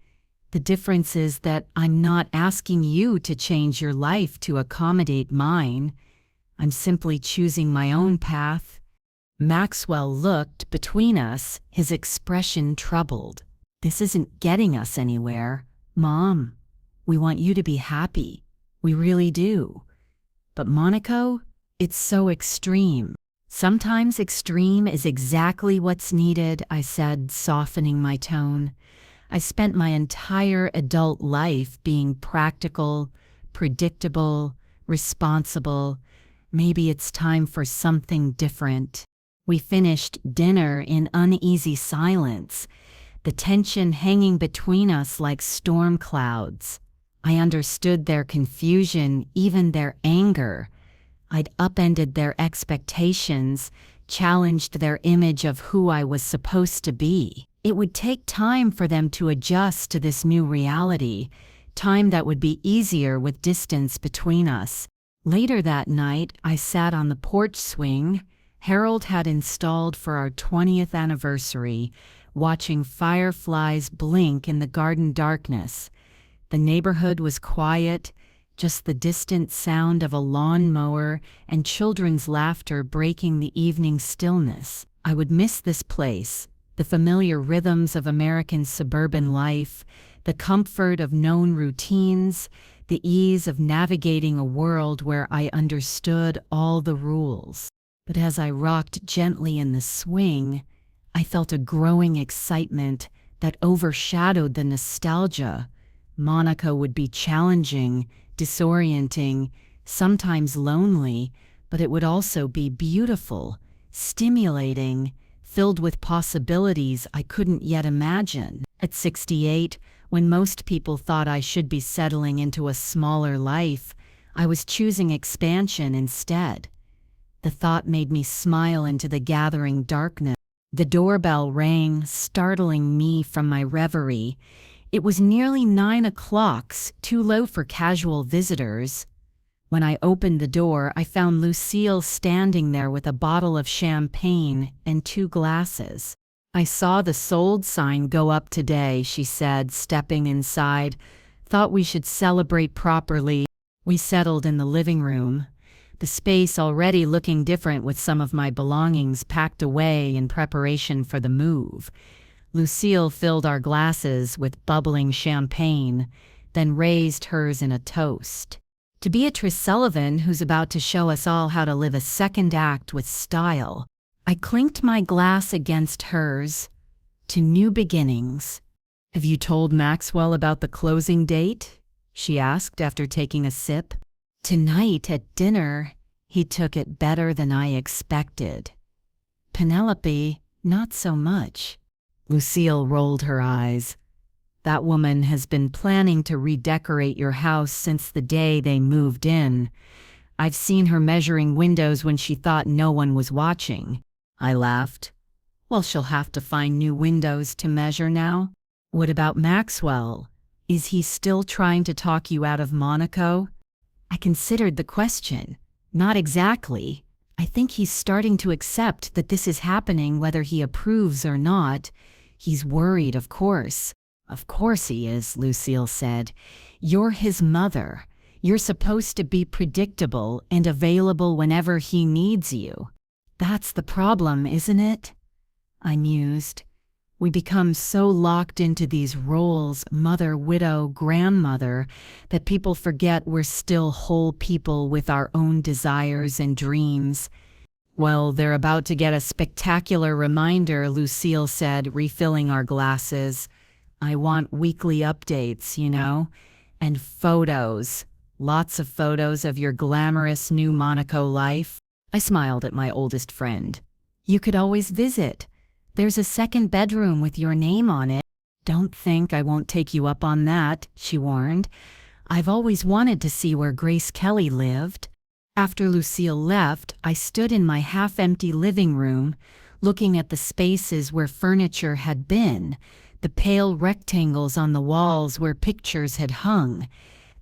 The difference is that I'm not asking you to change your life to accommodate mine. I'm simply choosing my own path." Maxwell looked between us, his expression troubled. This isn't getting us anywhere. Mom, we want you to be happy. We really do. But Monaco, it's so extreme. Sometimes extreme is exactly what's needed, I said, softening my tone. I spent my entire adult life being practical, predictable, responsible. Maybe it's time for something different. We finished dinner in uneasy silence, the tension hanging between us like storm clouds. I understood their confusion, even their anger. I'd upended their expectations, challenged their image of who I was supposed to be. It would take time for them to adjust to this new reality, time that would be easier with distance between us. Later that night, I sat on the porch swing Harold had installed for our 20th anniversary, watching fireflies blink in the garden darkness. The neighborhood was quiet, just the distant sound of a lawn mower and children's laughter breaking the evening stillness. I would miss this place, the familiar rhythms of American suburban life, the comfort of known routines, the ease of navigating a world where I understood all the rules. But as I rocked gently in the swing, I felt a growing excitement that overshadowed the nostalgia. Monaco would be challenging, disorienting, sometimes lonely, but it would also be beautiful, stimulating, filled with possibilities I couldn't yet imagine. At 68, when most people thought I should be settling into a smaller life, I was choosing expansion instead. The thought made me smile into the gathering darkness. The doorbell rang, startling me from my reverie. It was nearly 9 o'clock, too low for casual visitors. When I opened the door, I found Lucille standing there with a bottle of champagne and 2 glasses. "I saw the sold sign go up today," she said, stepping inside. "Thought we should celebrate properly." We settled in the living room, the space already looking different with some of my belongings packed away in preparation for the move. Lucille filled our glasses with bubbling champagne, then raised hers in a toast. To Beatrice Sullivan, who's about to show us all how to live a second act with style. I clinked my glass against hers. To new beginnings. "Have you told Maxwell about the closing date?" she asked after taking a sip. Tonight at dinner, he took it better than I expected. Penelope, not so much. Lucille rolled her eyes. "That woman has been planning to redecorate your house since the day they moved in. I've seen her measuring windows when she thought no one was watching." I laughed. "Well, she'll have to find new windows to measure now." "What about Maxwell? Is he still trying to talk you out of Monaco?" I considered the question. Not exactly. I think he's starting to accept that this is happening whether he approves or not. He's worried, of course. "Of course he is," Lucille said. "You're his mother. You're supposed to be predictable and available whenever he needs you." "That's the problem, isn't it?" I mused. We become so locked into these roles, mother, widow, grandmother, that people forget we're still whole people with our own desires and dreams. "Well, they're about to get a spectacular reminder," Lucille said, refilling our glasses. "I want weekly updates, you know, and photos. Lots of photos of your glamorous new Monaco life." I smiled at my oldest friend. "You could always visit. There's a second bedroom with your name on it." "Don't think I won't take you up on that," she warned. "I've always wanted to see where Grace Kelly lived." After Lucille left, I stood in my half-empty living room, looking at the spaces where furniture had been, the pale rectangles on the walls where pictures had hung.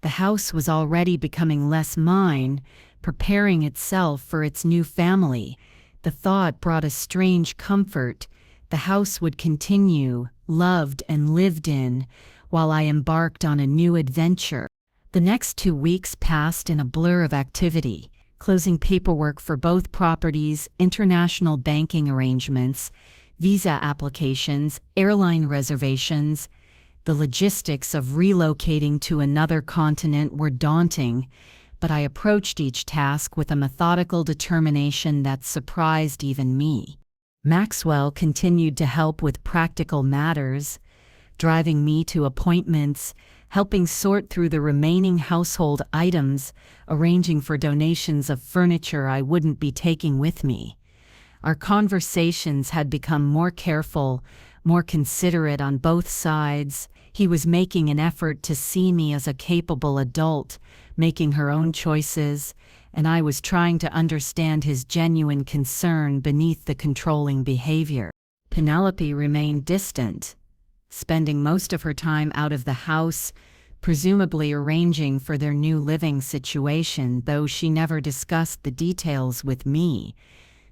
The house was already becoming less mine, preparing itself for its new family. The thought brought a strange comfort. The house would continue, loved and lived in, while I embarked on a new adventure. The next 2 weeks passed in a blur of activity. closing paperwork for both properties, international banking arrangements, visa applications, airline reservations. The logistics of relocating to another continent were daunting, but I approached each task with a methodical determination that surprised even me. Maxwell continued to help with practical matters, driving me to appointments, helping sort through the remaining household items, arranging for donations of furniture I wouldn't be taking with me. Our conversations had become more careful, more considerate on both sides. He was making an effort to see me as a capable adult, making her own choices, and I was trying to understand his genuine concern beneath the controlling behavior. Penelope remained distant, spending most of her time out of the house, presumably arranging for their new living situation, though she never discussed the details with me.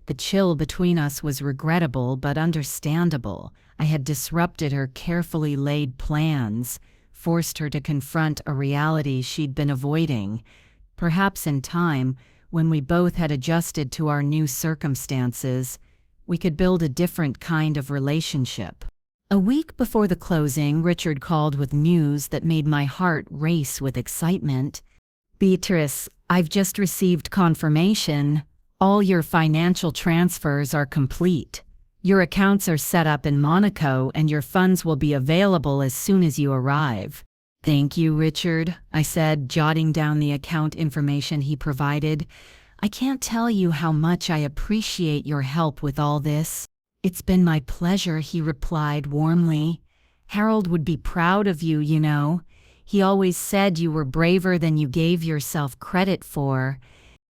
The chill between us was regrettable but understandable. I had disrupted her carefully laid plans, forced her to confront a reality she'd been avoiding. Perhaps in time, when we both had adjusted to our new circumstances, we could build a different kind of relationship. A week before the closing, Richard called with news that made my heart race with excitement. "Beatrice, I've just received confirmation. All your financial transfers are complete. Your accounts are set up in Monaco and your funds will be available as soon as you arrive." "Thank you, Richard," I said, jotting down the account information he provided. "I can't tell you how much I appreciate your help with all this." "It's been my pleasure," he replied warmly. "Harold would be proud of you, you know. He always said you were braver than you gave yourself credit for."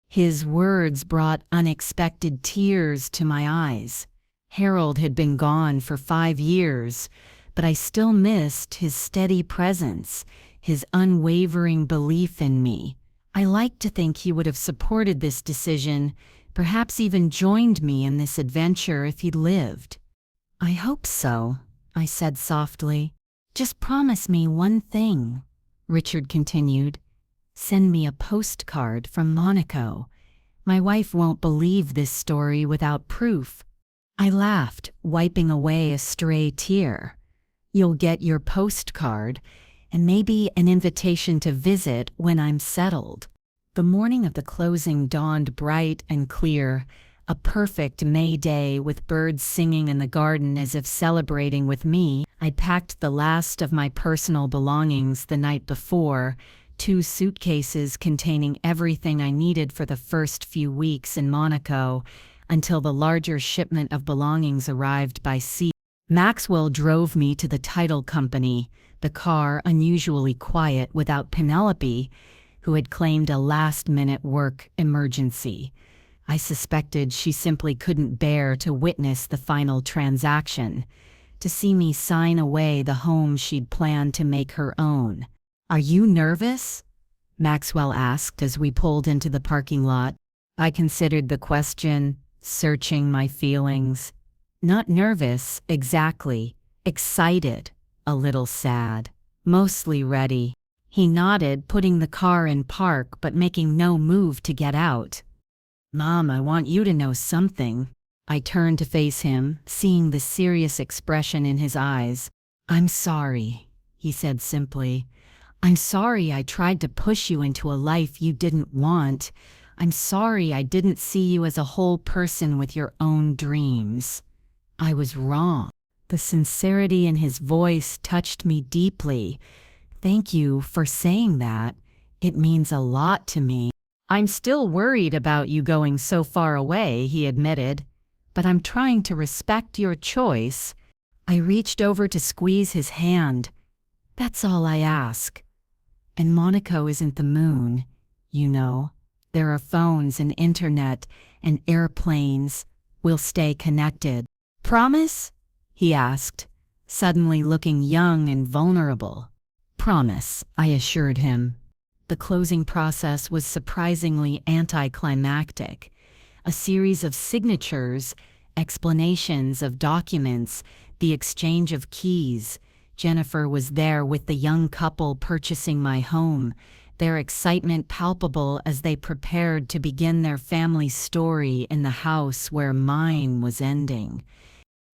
His words brought unexpected tears to my eyes. Harold had been gone for 5 years, but I still missed his steady presence, his unwavering belief in me. I liked to think he would have supported this decision, perhaps even joined me in this adventure if he'd lived. "I hope so," I said softly. "Just promise me one thing," Richard continued. "Send me a postcard from Monaco. My wife won't believe this story without proof." I laughed, wiping away a stray tear. "You'll get your postcard, and maybe an invitation to visit when I'm settled." The morning of the closing dawned bright and clear, a perfect May day with birds singing in the garden as if celebrating with me. I'd packed the last of my personal belongings the night before, 2 suitcases containing everything I needed for the first few weeks in Monaco, until the larger shipment of belongings arrived by sea. Maxwell drove me to the title company, the car unusually quiet without Penelope, who had claimed a last-minute work emergency. I suspected she simply couldn't bear to witness the final transaction, to see me sign away the home she'd planned to make her own. "Are you nervous?" Maxwell asked as we pulled into the parking lot. I considered the question, searching my feelings. Not nervous, exactly. Excited, a little sad, mostly ready. He nodded, putting the car in park but making no move to get out. "Mom, I want you to know something." I turned to face him, seeing the serious expression in his eyes. "I'm sorry," he said simply. "I'm sorry I tried to push you into a life you didn't want. I'm sorry I didn't see you as a whole person with your own dreams. I was wrong." The sincerity in his voice touched me deeply. "Thank you for saying that. It means a lot to me." "I'm still worried about you going so far away," he admitted, "but I'm trying to respect your choice." I reached over to squeeze his hand. "That's all I ask. And Monaco isn't the moon, you know. There are phones and internet and airplanes. We'll stay connected." "Promise?" he asked, suddenly looking young and vulnerable. "Promise," I assured him. The closing process was surprisingly anticlimactic. A series of signatures, explanations of documents, the exchange of keys. Jennifer was there with the young couple purchasing my home, their excitement palpable as they prepared to begin their family story in the house where mine was ending.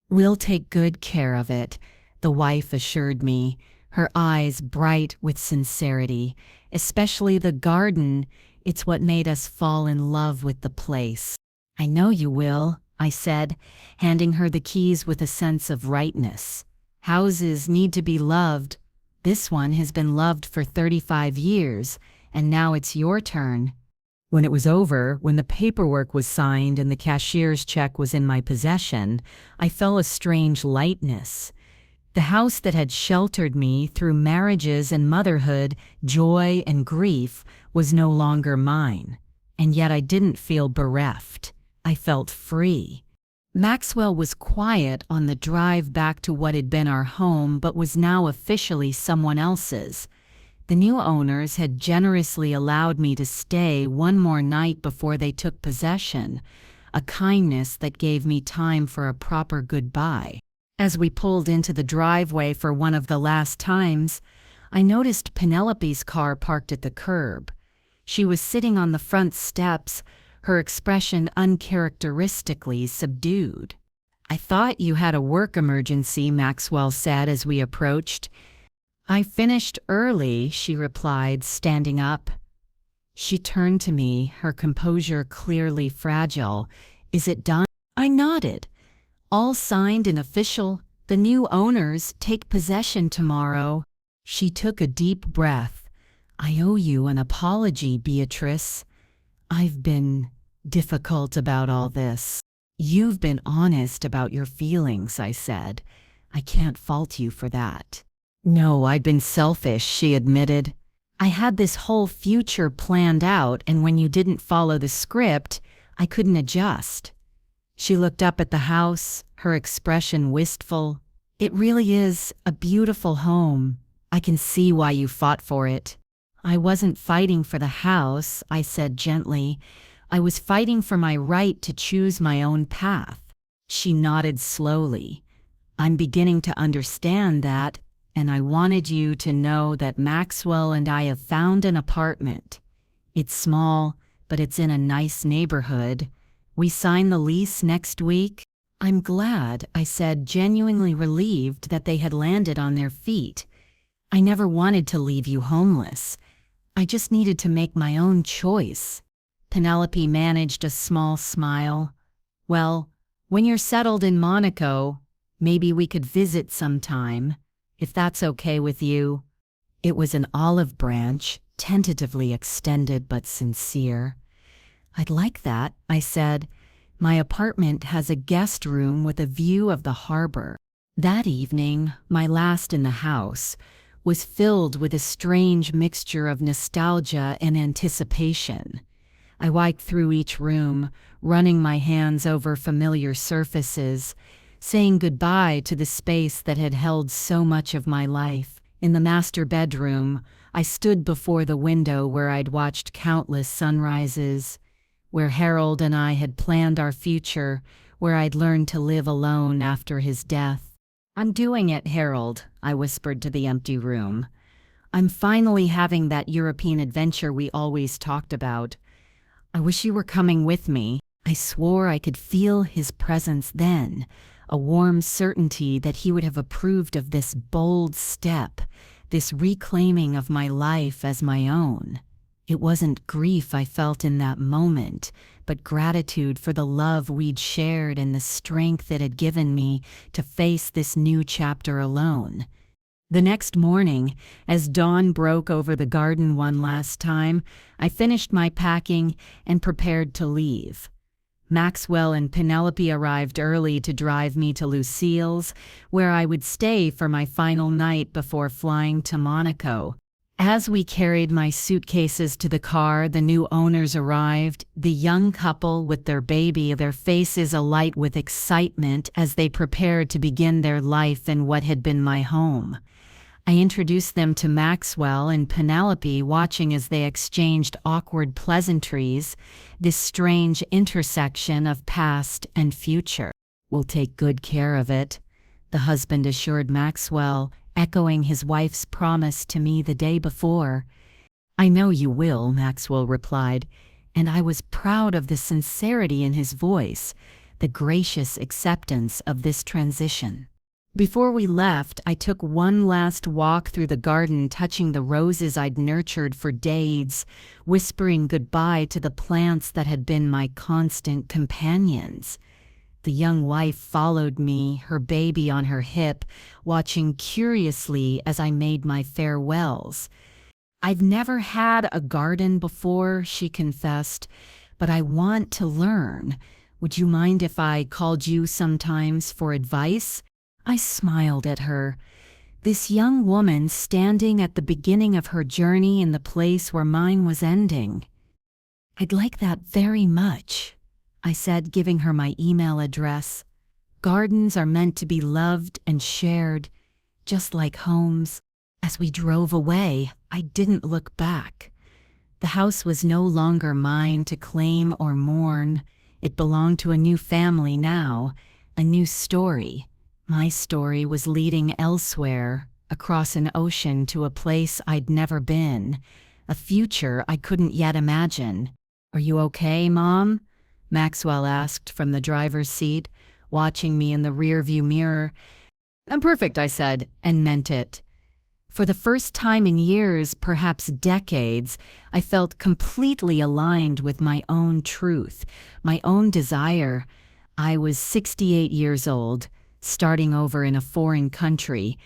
"We'll take good care of it," the wife assured me, her eyes bright with sincerity. "Especially the garden. It's what made us fall in love with the place." "I know you will," I said, handing her the keys with a sense of rightness. "Houses need to be loved. This one has been loved for 35 years, and now it's your turn." When it was over, when the paperwork was signed and the cashier's check was in my possession, I felt a strange lightness. The house that had sheltered me through marriages and motherhood, joy and grief, was no longer mine. And yet I didn't feel bereft. I felt free. Maxwell was quiet on the drive back to what had been our home but was now officially someone else's. The new owners had generously allowed me to stay one more night before they took possession, a kindness that gave me time for a proper goodbye. As we pulled into the driveway for one of the last times, I noticed Penelope's car parked at the curb. She was sitting on the front steps, her expression uncharacteristically subdued. "I thought you had a work emergency," Maxwell said as we approached. "I finished early," she replied, standing up. She turned to me, her composure clearly fragile. "Is it done?" I nodded. "All signed and official. The new owners take possession tomorrow." She took a deep breath. "I owe you an apology, Beatrice. I've been difficult about all this." "You've been honest about your feelings," I said. "I can't fault you for that." "No, I'd been selfish," she admitted. "I had this whole future planned out, and when you didn't follow the script, I couldn't adjust." She looked up at the house, her expression wistful. "It really is a beautiful home. I can see why you fought for it." "I wasn't fighting for the house," I said gently. "I was fighting for my right to choose my own path." She nodded slowly. "I'm beginning to understand that, and I wanted you to know that Maxwell and I have found an apartment. It's small, but it's in a nice neighborhood. We sign the lease next week." "I'm glad," I said, genuinely relieved that they had landed on their feet. "I never wanted to leave you homeless. I just needed to make my own choice." Penelope managed a small smile. "Well, when you're settled in Monaco, maybe we could visit sometime, if that's okay with you." It was an olive branch, tentatively extended but sincere. "I'd like that," I said. "My apartment has a guest room with a view of the harbor." That evening, my last in the house, was filled with a strange mixture of nostalgia and anticipation. I walked through each room, running my hands over familiar surfaces, saying goodbye to the space that had held so much of my life. In the master bedroom, I stood before the window where I'd watched countless sunrises, where Harold and I had planned our future, where I'd learned to live alone after his death. "I'm doing it, Harold," I whispered to the empty room. "I'm finally having that European adventure we always talked about. I wish you were coming with me." I swore I could feel his presence then, a warm certainty that he would have approved of this bold step, this reclaiming of my life as my own. It wasn't grief I felt in that moment, but gratitude for the love we'd shared and the strength it had given me to face this new chapter alone. The next morning, as dawn broke over the garden one last time, I finished my packing and prepared to leave. Maxwell and Penelope arrived early to drive me to Lucille's, where I would stay for my final night before flying to Monaco. As we carried my suitcases to the car, the new owners arrived, the young couple with their baby, their faces alight with excitement as they prepared to begin their life in what had been my home. I introduced them to Maxwell and Penelope, watching as they exchanged awkward pleasantries, this strange intersection of past and future. "We'll take good care of it," the husband assured Maxwell, echoing his wife's promise to me the day before. I know you will, Maxwell replied, and I was proud of the sincerity in his voice, the gracious acceptance of this transition. Before we left, I took one last walk through the garden, touching the roses I'd nurtured for days, whispering goodbye to the plants that had been my constant companions. The young wife followed me, her baby on her hip, watching curiously as I made my farewells. "I've never had a garden before," she confessed, "but I want to learn. Would you mind if I called you sometimes for advice?" I smiled at her. This young woman standing at the beginning of her journey in the place where mine was ending. "I'd like that very much," I said, giving her my email address. Gardens are meant to be loved and shared, just like homes. As we drove away, I didn't look back. The house was no longer mine to claim or mourn. It belonged to a new family now, a new story. My story was leading elsewhere, across an ocean to a place I'd never been, a future I couldn't yet imagine. "Are you okay, Mom?" Maxwell asked from the driver's seat, watching me in the rearview mirror. "I'm perfect," I said, and meant it. For the first time in years, perhaps decades, I felt completely aligned with my own truth, my own desire. I was 68 years old, starting over in a foreign country,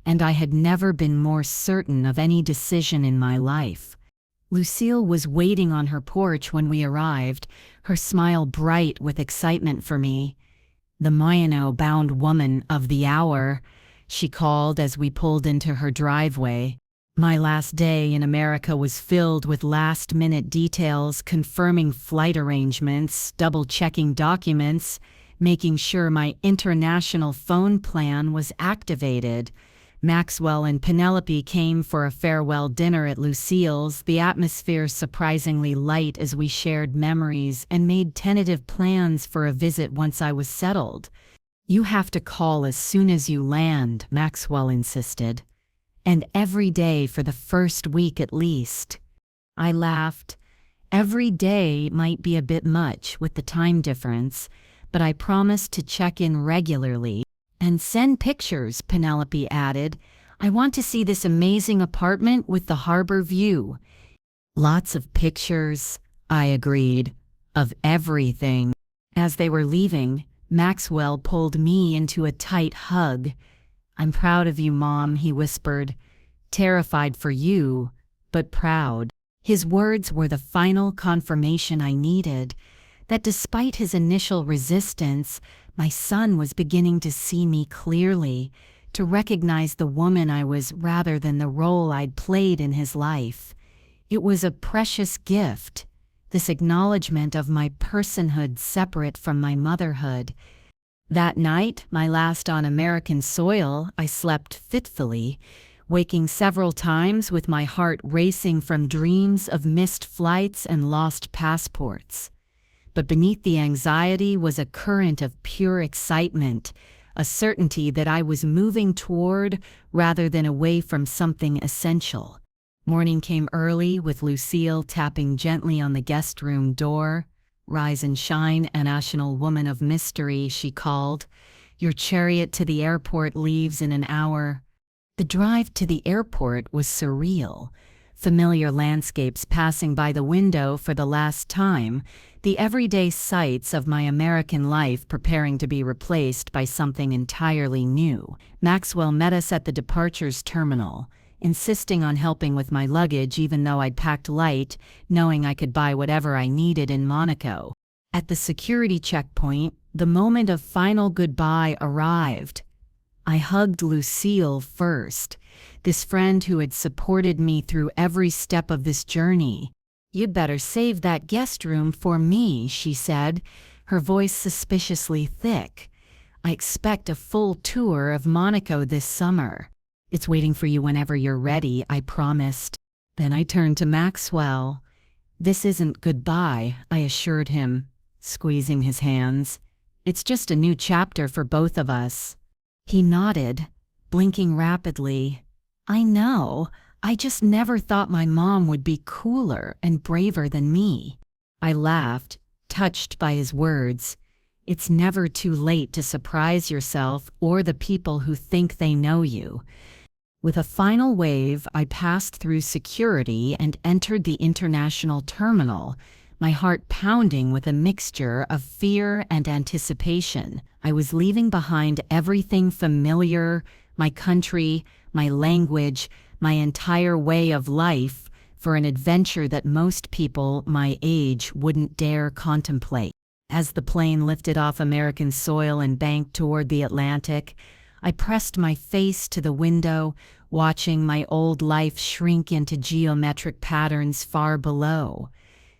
and I had never been more certain of any decision in my life. Lucille was waiting on her porch when we arrived, her smile bright with excitement for me. "The Monaco-bound woman of the hour," she called as we pulled into her driveway. My last day in America was filled with last-minute details, confirming flight arrangements, double-checking documents, making sure my international phone plan was activated. Maxwell and Penelope came for a farewell dinner at Lucille's, the atmosphere surprisingly light as we shared memories and made tentative plans for a visit once I was settled. "You have to call as soon as you land," Maxwell insisted. "And every day for the first week at least." I laughed. Every day might be a bit much with the time difference, but I promised to check in regularly. "And send pictures," Penelope added. "I want to see this amazing apartment with the harbor view." "Lots of pictures," I agreed, "of everything." As they were leaving, Maxwell pulled me into a tight hug. "I'm proud of you, Mom," he whispered. "Terrified for you, but proud." His words were the final confirmation I needed, that despite his initial resistance, my son was beginning to see me clearly, to recognize the woman I was rather than the role I'd played in his life. It was a precious gift, this acknowledgement of my personhood separate from my motherhood. That night, my last on American soil, I slept fitfully, waking several times with my heart racing from dreams of missed flights and lost passports. But beneath the anxiety was a current of pure excitement, a certainty that I was moving toward rather than away from something essential. Morning came early, with Lucille tapping gently on the guest room door. "Rise and shine, a national woman of mystery," she called. "Your chariot to the airport leaves in an hour." The drive to the airport was surreal. Familiar landscapes passing by the window for the last time, the everyday sights of my American life preparing to be replaced by something entirely new. Maxwell met us at the departures terminal, insisting on helping with my luggage even though I'd packed light, knowing I could buy whatever I needed in Monaco. At the security checkpoint, the moment of final goodbye arrived. I hugged Lucille first, this friend who had supported me through every step of this journey. "You'd better save that guest room for me," she said, her voice suspiciously thick. "I expect a full tour of Monaco this summer." "It's waiting for you whenever you're ready," I promised. Then I turned to Maxwell. "This isn't goodbye," I assured him, squeezing his hands. "It's just a new chapter for both of us." He nodded, blinking rapidly. "I know. I just never thought my mom would be cooler and braver than me." I laughed, touched by his words. It's never too late to surprise yourself or the people who think they know you. With a final wave, I passed through security and entered the international terminal, my heart pounding with a mixture of fear and anticipation. I was leaving behind everything familiar, my country, my language, my entire way of life, for an adventure that most people my age wouldn't dare contemplate. As the plane lifted off American soil and banked toward the Atlantic, I pressed my face to the window, watching my old life shrink into geometric patterns far below.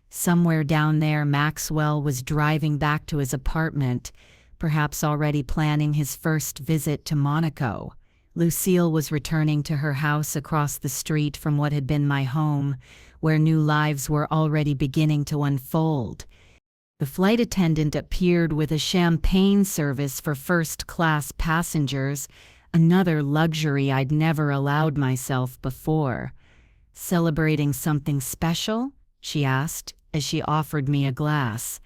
Somewhere down there, Maxwell was driving back to his apartment, perhaps already planning his first visit to Monaco. Lucille was returning to her house across the street from what had been my home, where new lives were already beginning to unfold. The flight attendant appeared with a champagne service for first-class passengers, another luxury I'd never allowed myself before. "Celebrating something special?" she asked, as she offered me a glass.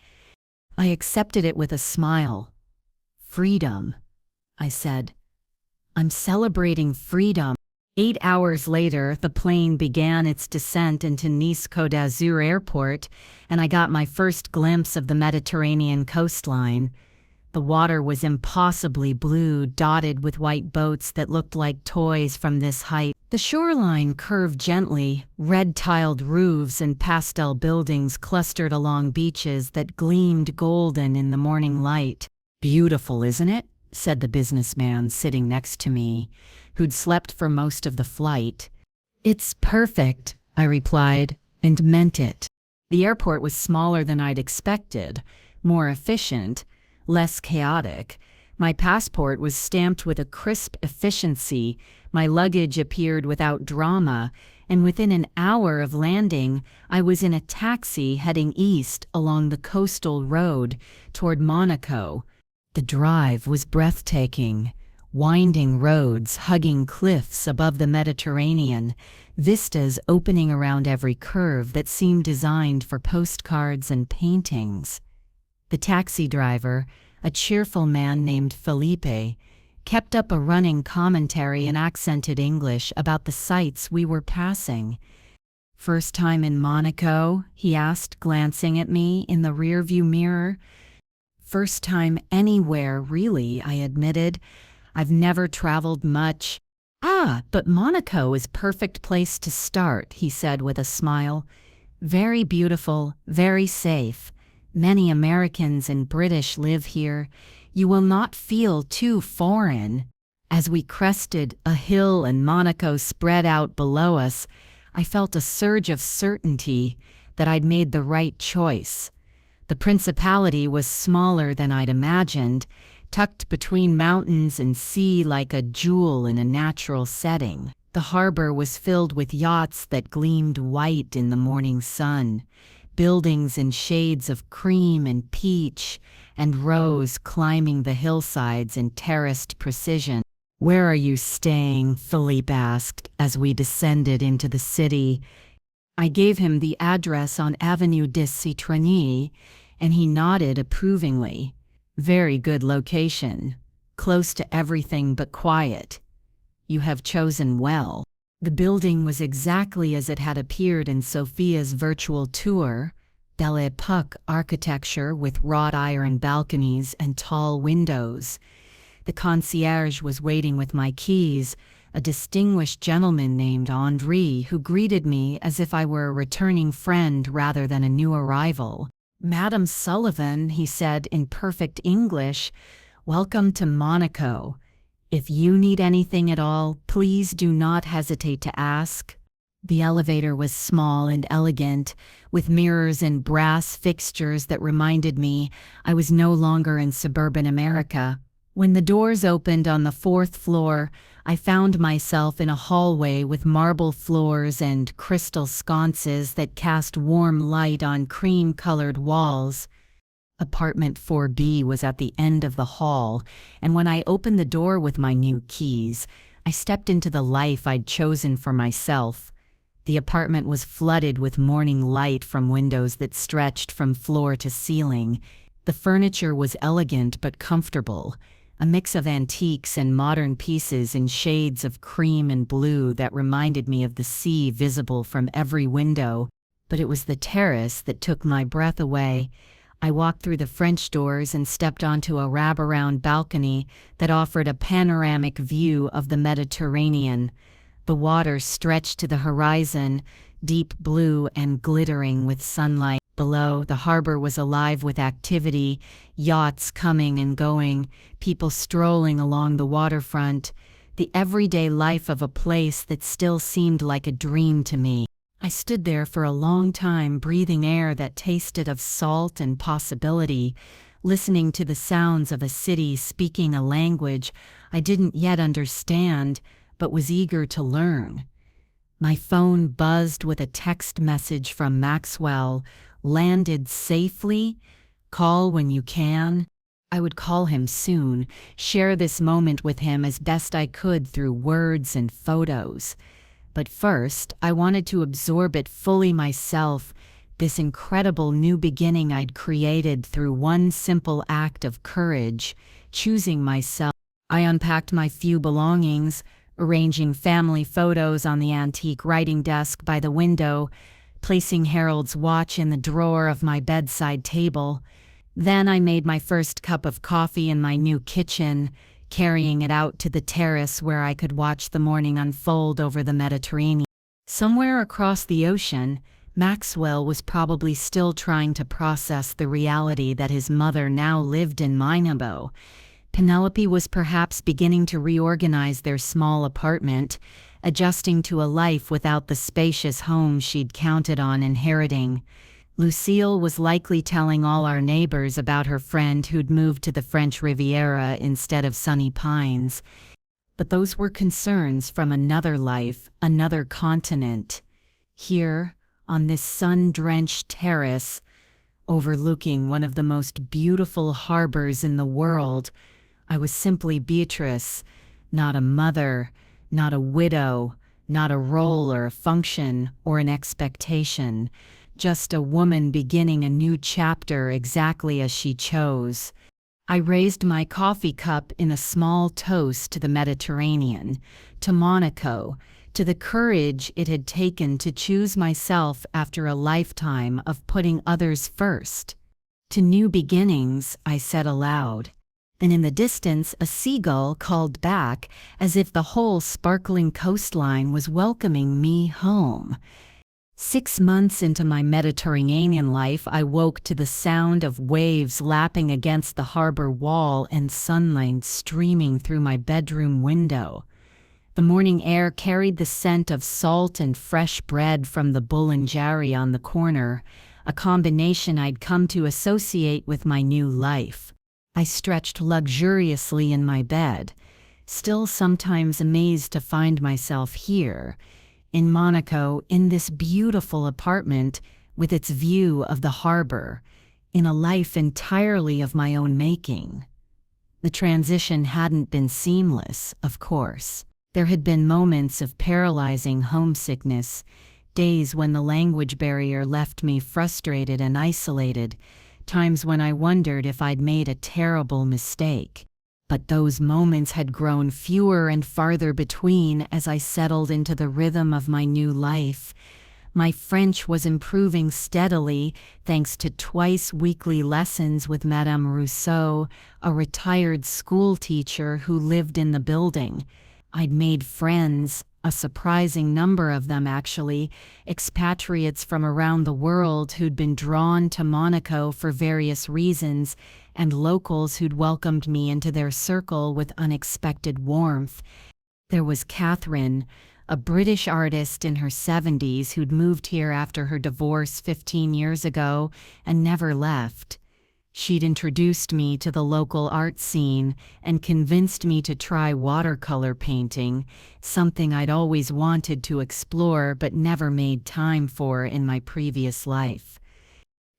I accepted it with a smile. "Freedom," I said. "I'm celebrating freedom." 8 hours later, the plane began its descent into Nice Côte d'Azur Airport, and I got my first glimpse of the Mediterranean coastline. The water was impossibly blue, dotted with white boats that looked like toys from this height. The shoreline curved gently, red-tiled roofs and pastel buildings clustered along beaches that gleamed golden in the morning light. "Beautiful, isn't it?" said the businessman sitting next to me, who'd slept for most of the flight. "It's perfect," I replied, and meant it. The airport was smaller than I'd expected, more efficient, less chaotic. My passport was stamped with a crisp efficiency, my luggage appeared without drama, and within an hour of landing, I was in a taxi heading east along the coastal road toward Monaco. The drive was breathtaking. Winding roads hugging cliffs above the Mediterranean, vistas opening around every curve that seemed designed for postcards and paintings. The taxi driver, a cheerful man named Felipe, kept up a running commentary in accented English about the sights we were passing. "First time in Monaco?" he asked, glancing at me in the rearview mirror. "First time anywhere, really," I admitted. "I've never traveled much." "Ah, but Monaco is perfect place to start," he said with a smile. "Very beautiful, very safe. Many Americans and British live here. You will not feel too foreign." As we crested a hill and Monaco spread out below us, I felt a surge of certainty that I'd made the right choice. The principality was smaller than I'd imagined, tucked between mountains and sea like a jewel in a natural setting. The harbor was filled with yachts that gleamed white in the morning sun, buildings in shades of cream and peach, and rose climbing the hillsides in terraced precision. "Where are you staying?" Philippe asked as we descended into the city. I gave him the address on Avenue des Citronniers, and he nodded approvingly. "Very good location, close to everything but quiet. You have chosen well." The building was exactly as it had appeared in Sophia's virtual tour, Belle Époque architecture with wrought iron balconies and tall windows. The concierge was waiting with my keys, a distinguished gentleman named Henri who greeted me as if I were a returning friend rather than a new arrival. "Madam Sullivan," he said in perfect English, "welcome to Monaco. If you need anything at all, please do not hesitate to ask." The elevator was small and elegant, with mirrors and brass fixtures that reminded me I was no longer in suburban America. When the doors opened on the 4th floor, I found myself in a hallway with marble floors and crystal sconces that cast warm light on cream-colored walls. Apartment 4B was at the end of the hall, and when I opened the door with my new keys, I stepped into the life I'd chosen for myself. The apartment was flooded with morning light from windows that stretched from floor to ceiling. The furniture was elegant but comfortable, a mix of antiques and modern pieces in shades of cream and blue that reminded me of the sea visible from every window. But it was the terrace that took my breath away. I walked through the French doors and stepped onto a wraparound balcony that offered a panoramic view of the Mediterranean. The water stretched to the horizon, deep blue and glittering with sunlight. Below, the harbor was alive with activity, yachts coming and going, people strolling along the waterfront, the everyday life of a place that still seemed like a dream to me. I stood there for a long time, breathing air that tasted of salt and possibility, listening to the sounds of a city speaking a language I didn't yet understand, but was eager to learn. My phone buzzed with a text message from Maxwell: "Landed safely? Call when you can." I would call him soon, share this moment with him as best I could through words and photos. But first, I wanted to absorb it fully myself, this incredible new beginning I'd created through one simple act of courage, choosing myself. I unpacked my few belongings, arranging family photos on the antique writing desk by the window, placing Harold's watch in the drawer of my bedside table. Then I made my first cup of coffee in my new kitchen, carrying it out to the terrace where I could watch the morning unfold over the Mediterranean. Somewhere across the ocean, Maxwell was probably still trying to process the reality that his mother now lived in Monaco. Penelope was perhaps beginning to reorganize their small apartment, adjusting to a life without the spacious home she'd counted on inheriting. Lucille was likely telling all our neighbors about her friend who'd moved to the French Riviera instead of sunny Pines. But those were concerns from another life, another continent. Here, on this sun-drenched terrace, overlooking one of the most beautiful harbors in the world, I was simply Beatrice, not a mother, not a widow, not a role or a function or an expectation. Just a woman beginning a new chapter exactly as she chose. I raised my coffee cup in a small toast to the Mediterranean, to Monaco, to the courage it had taken to choose myself after a lifetime of putting others first. To new beginnings, I said aloud. And in the distance a seagull called back as if the whole sparkling coastline was welcoming me home. 6 months into my Mediterranean life, I woke to the sound of waves lapping against the harbor wall and sunlight streaming through my bedroom window. The morning air carried the scent of salt and fresh bread from the boulangerie on the corner, a combination I'd come to associate with my new life. I stretched luxuriously in my bed, still sometimes amazed to find myself here, in Monaco, in this beautiful apartment with its view of the harbor, in a life entirely of my own making. The transition hadn't been seamless, of course. There had been moments of paralyzing homesickness, days when the language barrier left me frustrated and isolated, times when I wondered if I'd made a terrible mistake. But those moments had grown fewer and farther between as I settled into the rhythm of my new life. My French was improving steadily thanks to twice-weekly lessons with Madame Rousseau, a retired school teacher who lived in the building. I'd made friends, a surprising number of them actually, expatriates from around the world who'd been drawn to Monaco for various reasons, and locals who'd welcomed me into their circle with unexpected warmth. There was Catherine, a British artist in her 70s who'd moved here after her divorce 15 years ago and never left. She'd introduced me to the local art scene and convinced me to try watercolor painting, something I'd always wanted to explore but never made time for in my previous life.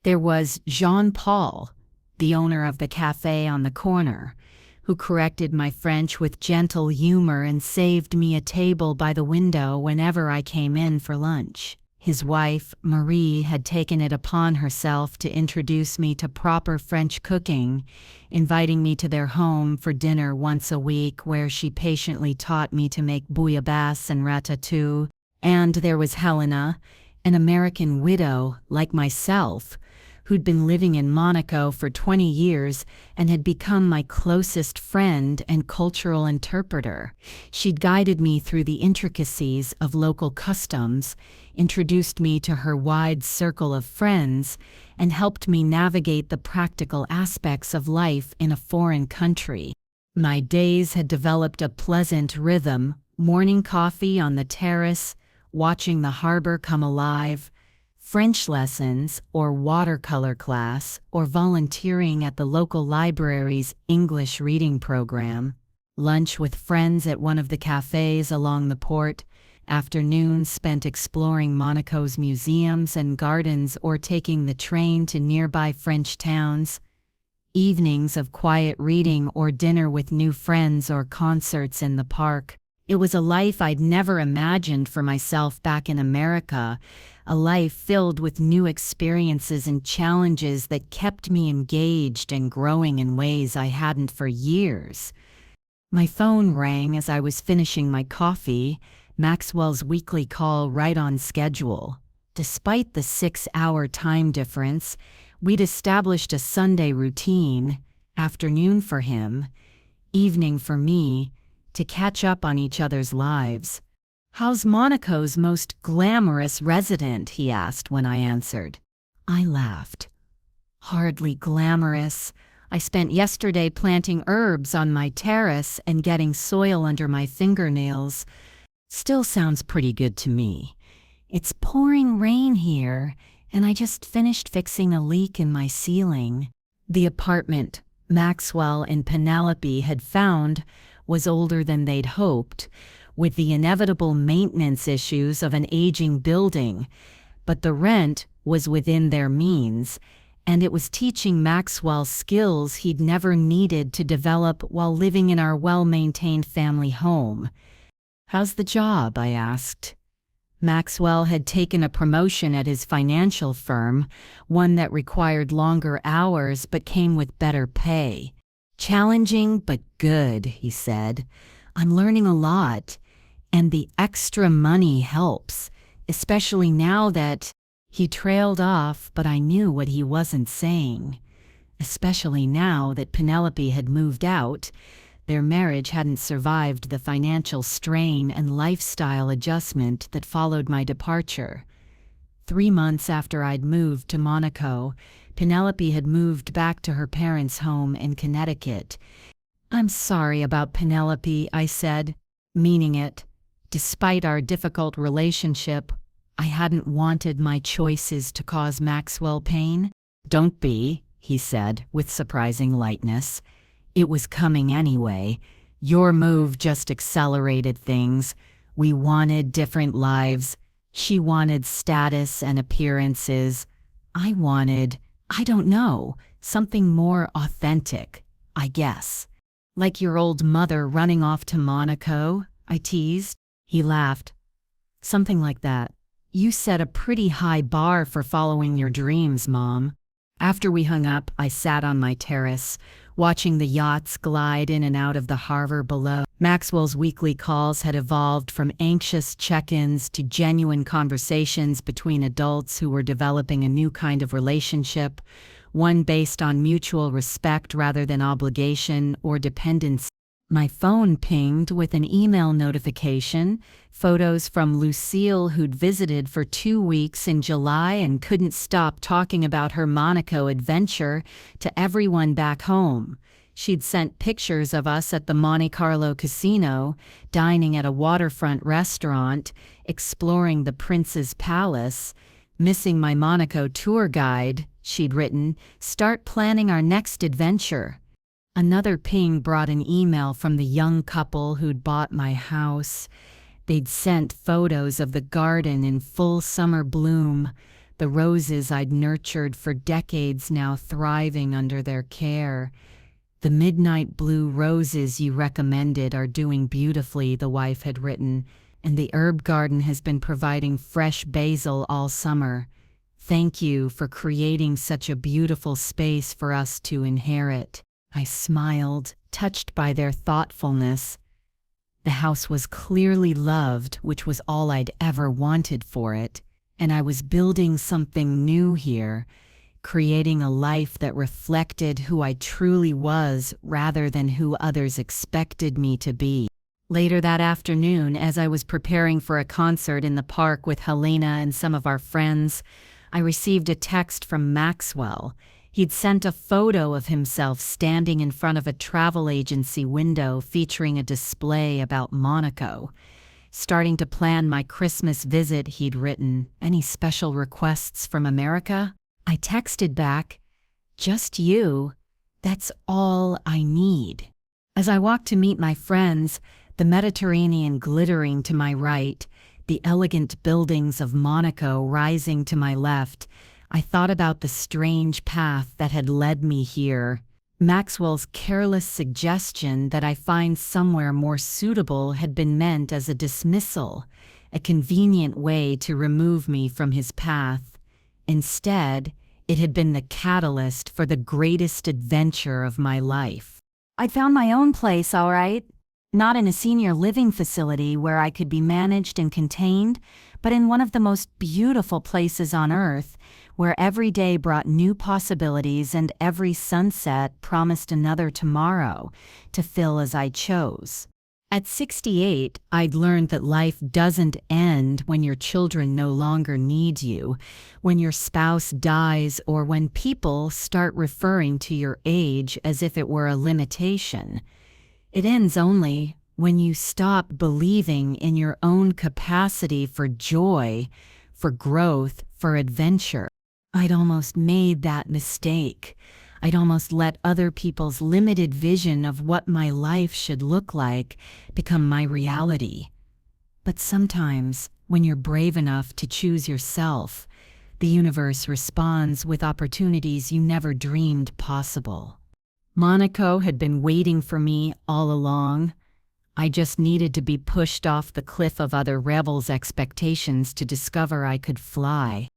There was Jean-Paul, the owner of the cafe on the corner, who corrected my French with gentle humor and saved me a table by the window whenever I came in for lunch. His wife, Marie, had taken it upon herself to introduce me to proper French cooking, inviting me to their home for dinner once a week, where she patiently taught me to make bouillabaisse and ratatouille. And there was Helena, an American widow like myself, who'd been living in Monaco for 20 years and had become my closest friend and cultural interpreter. She'd guided me through the intricacies of local customs, introduced me to her wide circle of friends, and helped me navigate the practical aspects of life in a foreign country. My days had developed a pleasant rhythm: morning coffee on the terrace, watching the harbor come alive, French lessons or watercolor class, or volunteering at the local library's English reading program, lunch with friends at one of the cafes along the port, afternoons spent exploring Monaco's museums and gardens or taking the train to nearby French towns, evenings of quiet reading or dinner with new friends or concerts in the park. It was a life I'd never imagined for myself back in America, a life filled with new experiences and challenges that kept me engaged and growing in ways I hadn't for years. My phone rang as I was finishing my coffee, Maxwell's weekly call right on schedule. Despite the 6-hour time difference, we'd established a Sunday routine, afternoon for him, evening for me, to catch up on each other's lives. "How's Monaco's most glamorous resident?" he asked when I answered. I laughed. "Hardly glamorous. I spent yesterday planting herbs on my terrace and getting soil under my fingernails. Still sounds pretty good to me. It's pouring rain here, and I just finished fixing a leak in my ceiling." The apartment Maxwell and Penelope had found was older than they'd hoped, with the inevitable maintenance issues of an aging building, but the rent was within their means, and it was teaching Maxwell skills he'd never needed to develop while living in our well-maintained family home. "How's the job?" I asked. Maxwell had taken a promotion at his financial firm, one that required longer hours but came with better pay. "Challenging but good," he said. "I'm learning a lot, and the extra money helps, especially now that—" He trailed off, but I knew what he wasn't saying. Especially now that Penelope had moved out, their marriage hadn't survived the financial strain and lifestyle adjustment that followed my departure. 3 months after I'd moved to Monaco, Penelope had moved back to her parents' home in Connecticut. "I'm sorry about Penelope," I said, meaning it. Despite our difficult relationship, I hadn't wanted my choices to cause Maxwell pain. "Don't be," he said with surprising lightness. "It was coming anyway. Your move just accelerated things. We wanted different lives. She wanted status and appearances. I wanted, I don't know, something more authentic, I guess." "Like your old mother running off to Monaco?" I teased. He laughed. "Something like that. You set a pretty high bar for following your dreams, Mom." After we hung up, I sat on my terrace, watching the yachts glide in and out of the harbor below. Maxwell's weekly calls had evolved from anxious check-ins to genuine conversations between adults who were developing a new kind of relationship, one based on mutual respect rather than obligation or dependence. My phone pinged with an email notification, photos from Lucille, who'd visited for 2 weeks in July and couldn't stop talking about her Monaco adventure to everyone back home. She'd sent pictures of us at the Monte Carlo casino, dining at a waterfront restaurant, exploring the Prince's Palace. "Missing my Monaco tour guide," she'd written. "Start planning our next adventure." Another ping brought an email from the young couple who'd bought my house. They'd sent photos of the garden in full summer bloom, the roses I'd nurtured for decades now thriving under their care. "The midnight blue roses you recommended are doing beautifully," the wife had written, "and the herb garden has been providing fresh basil all summer. Thank you for creating such a beautiful space for us to inherit." I smiled, touched by their thoughtfulness. The house was clearly loved, which was all I'd ever wanted for it, and I was building something new here, creating a life that reflected who I truly was rather than who others expected me to be. Later that afternoon, as I was preparing for a concert in the park with Helena and some of our friends, I received a text from Maxwell. He'd sent a photo of himself standing in front of a travel agency window featuring a display about Monaco. "Starting to plan my Christmas visit," he'd written. "Any special requests from America?" I texted back, "Just you. That's all I need." As I walked to meet my friends, the Mediterranean glittering to my right, the elegant buildings of Monaco rising to my left, I thought about the strange path that had led me here. Maxwell's careless suggestion that I find somewhere more suitable had been meant as a dismissal, a convenient way to remove me from his path. Instead, it had been the catalyst for the greatest adventure of my life. I'd found my own place, all right. Not in a senior living facility where I could be managed and contained, but in one of the most beautiful places on earth, where every day brought new possibilities and every sunset promised another tomorrow to fill as I chose. At 68, I'd learned that life doesn't end when your children no longer need you, when your spouse dies, or when people start referring to your age as if it were a limitation. It ends only when you stop believing in your own capacity for joy, for growth, for adventure. I'd almost made that mistake. I'd almost let other people's limited vision of what my life should look like become my reality. But sometimes, when you're brave enough to choose yourself, the universe responds with opportunities you never dreamed possible. Monaco had been waiting for me all along. I just needed to be pushed off the cliff of other rebels' expectations to discover I could fly.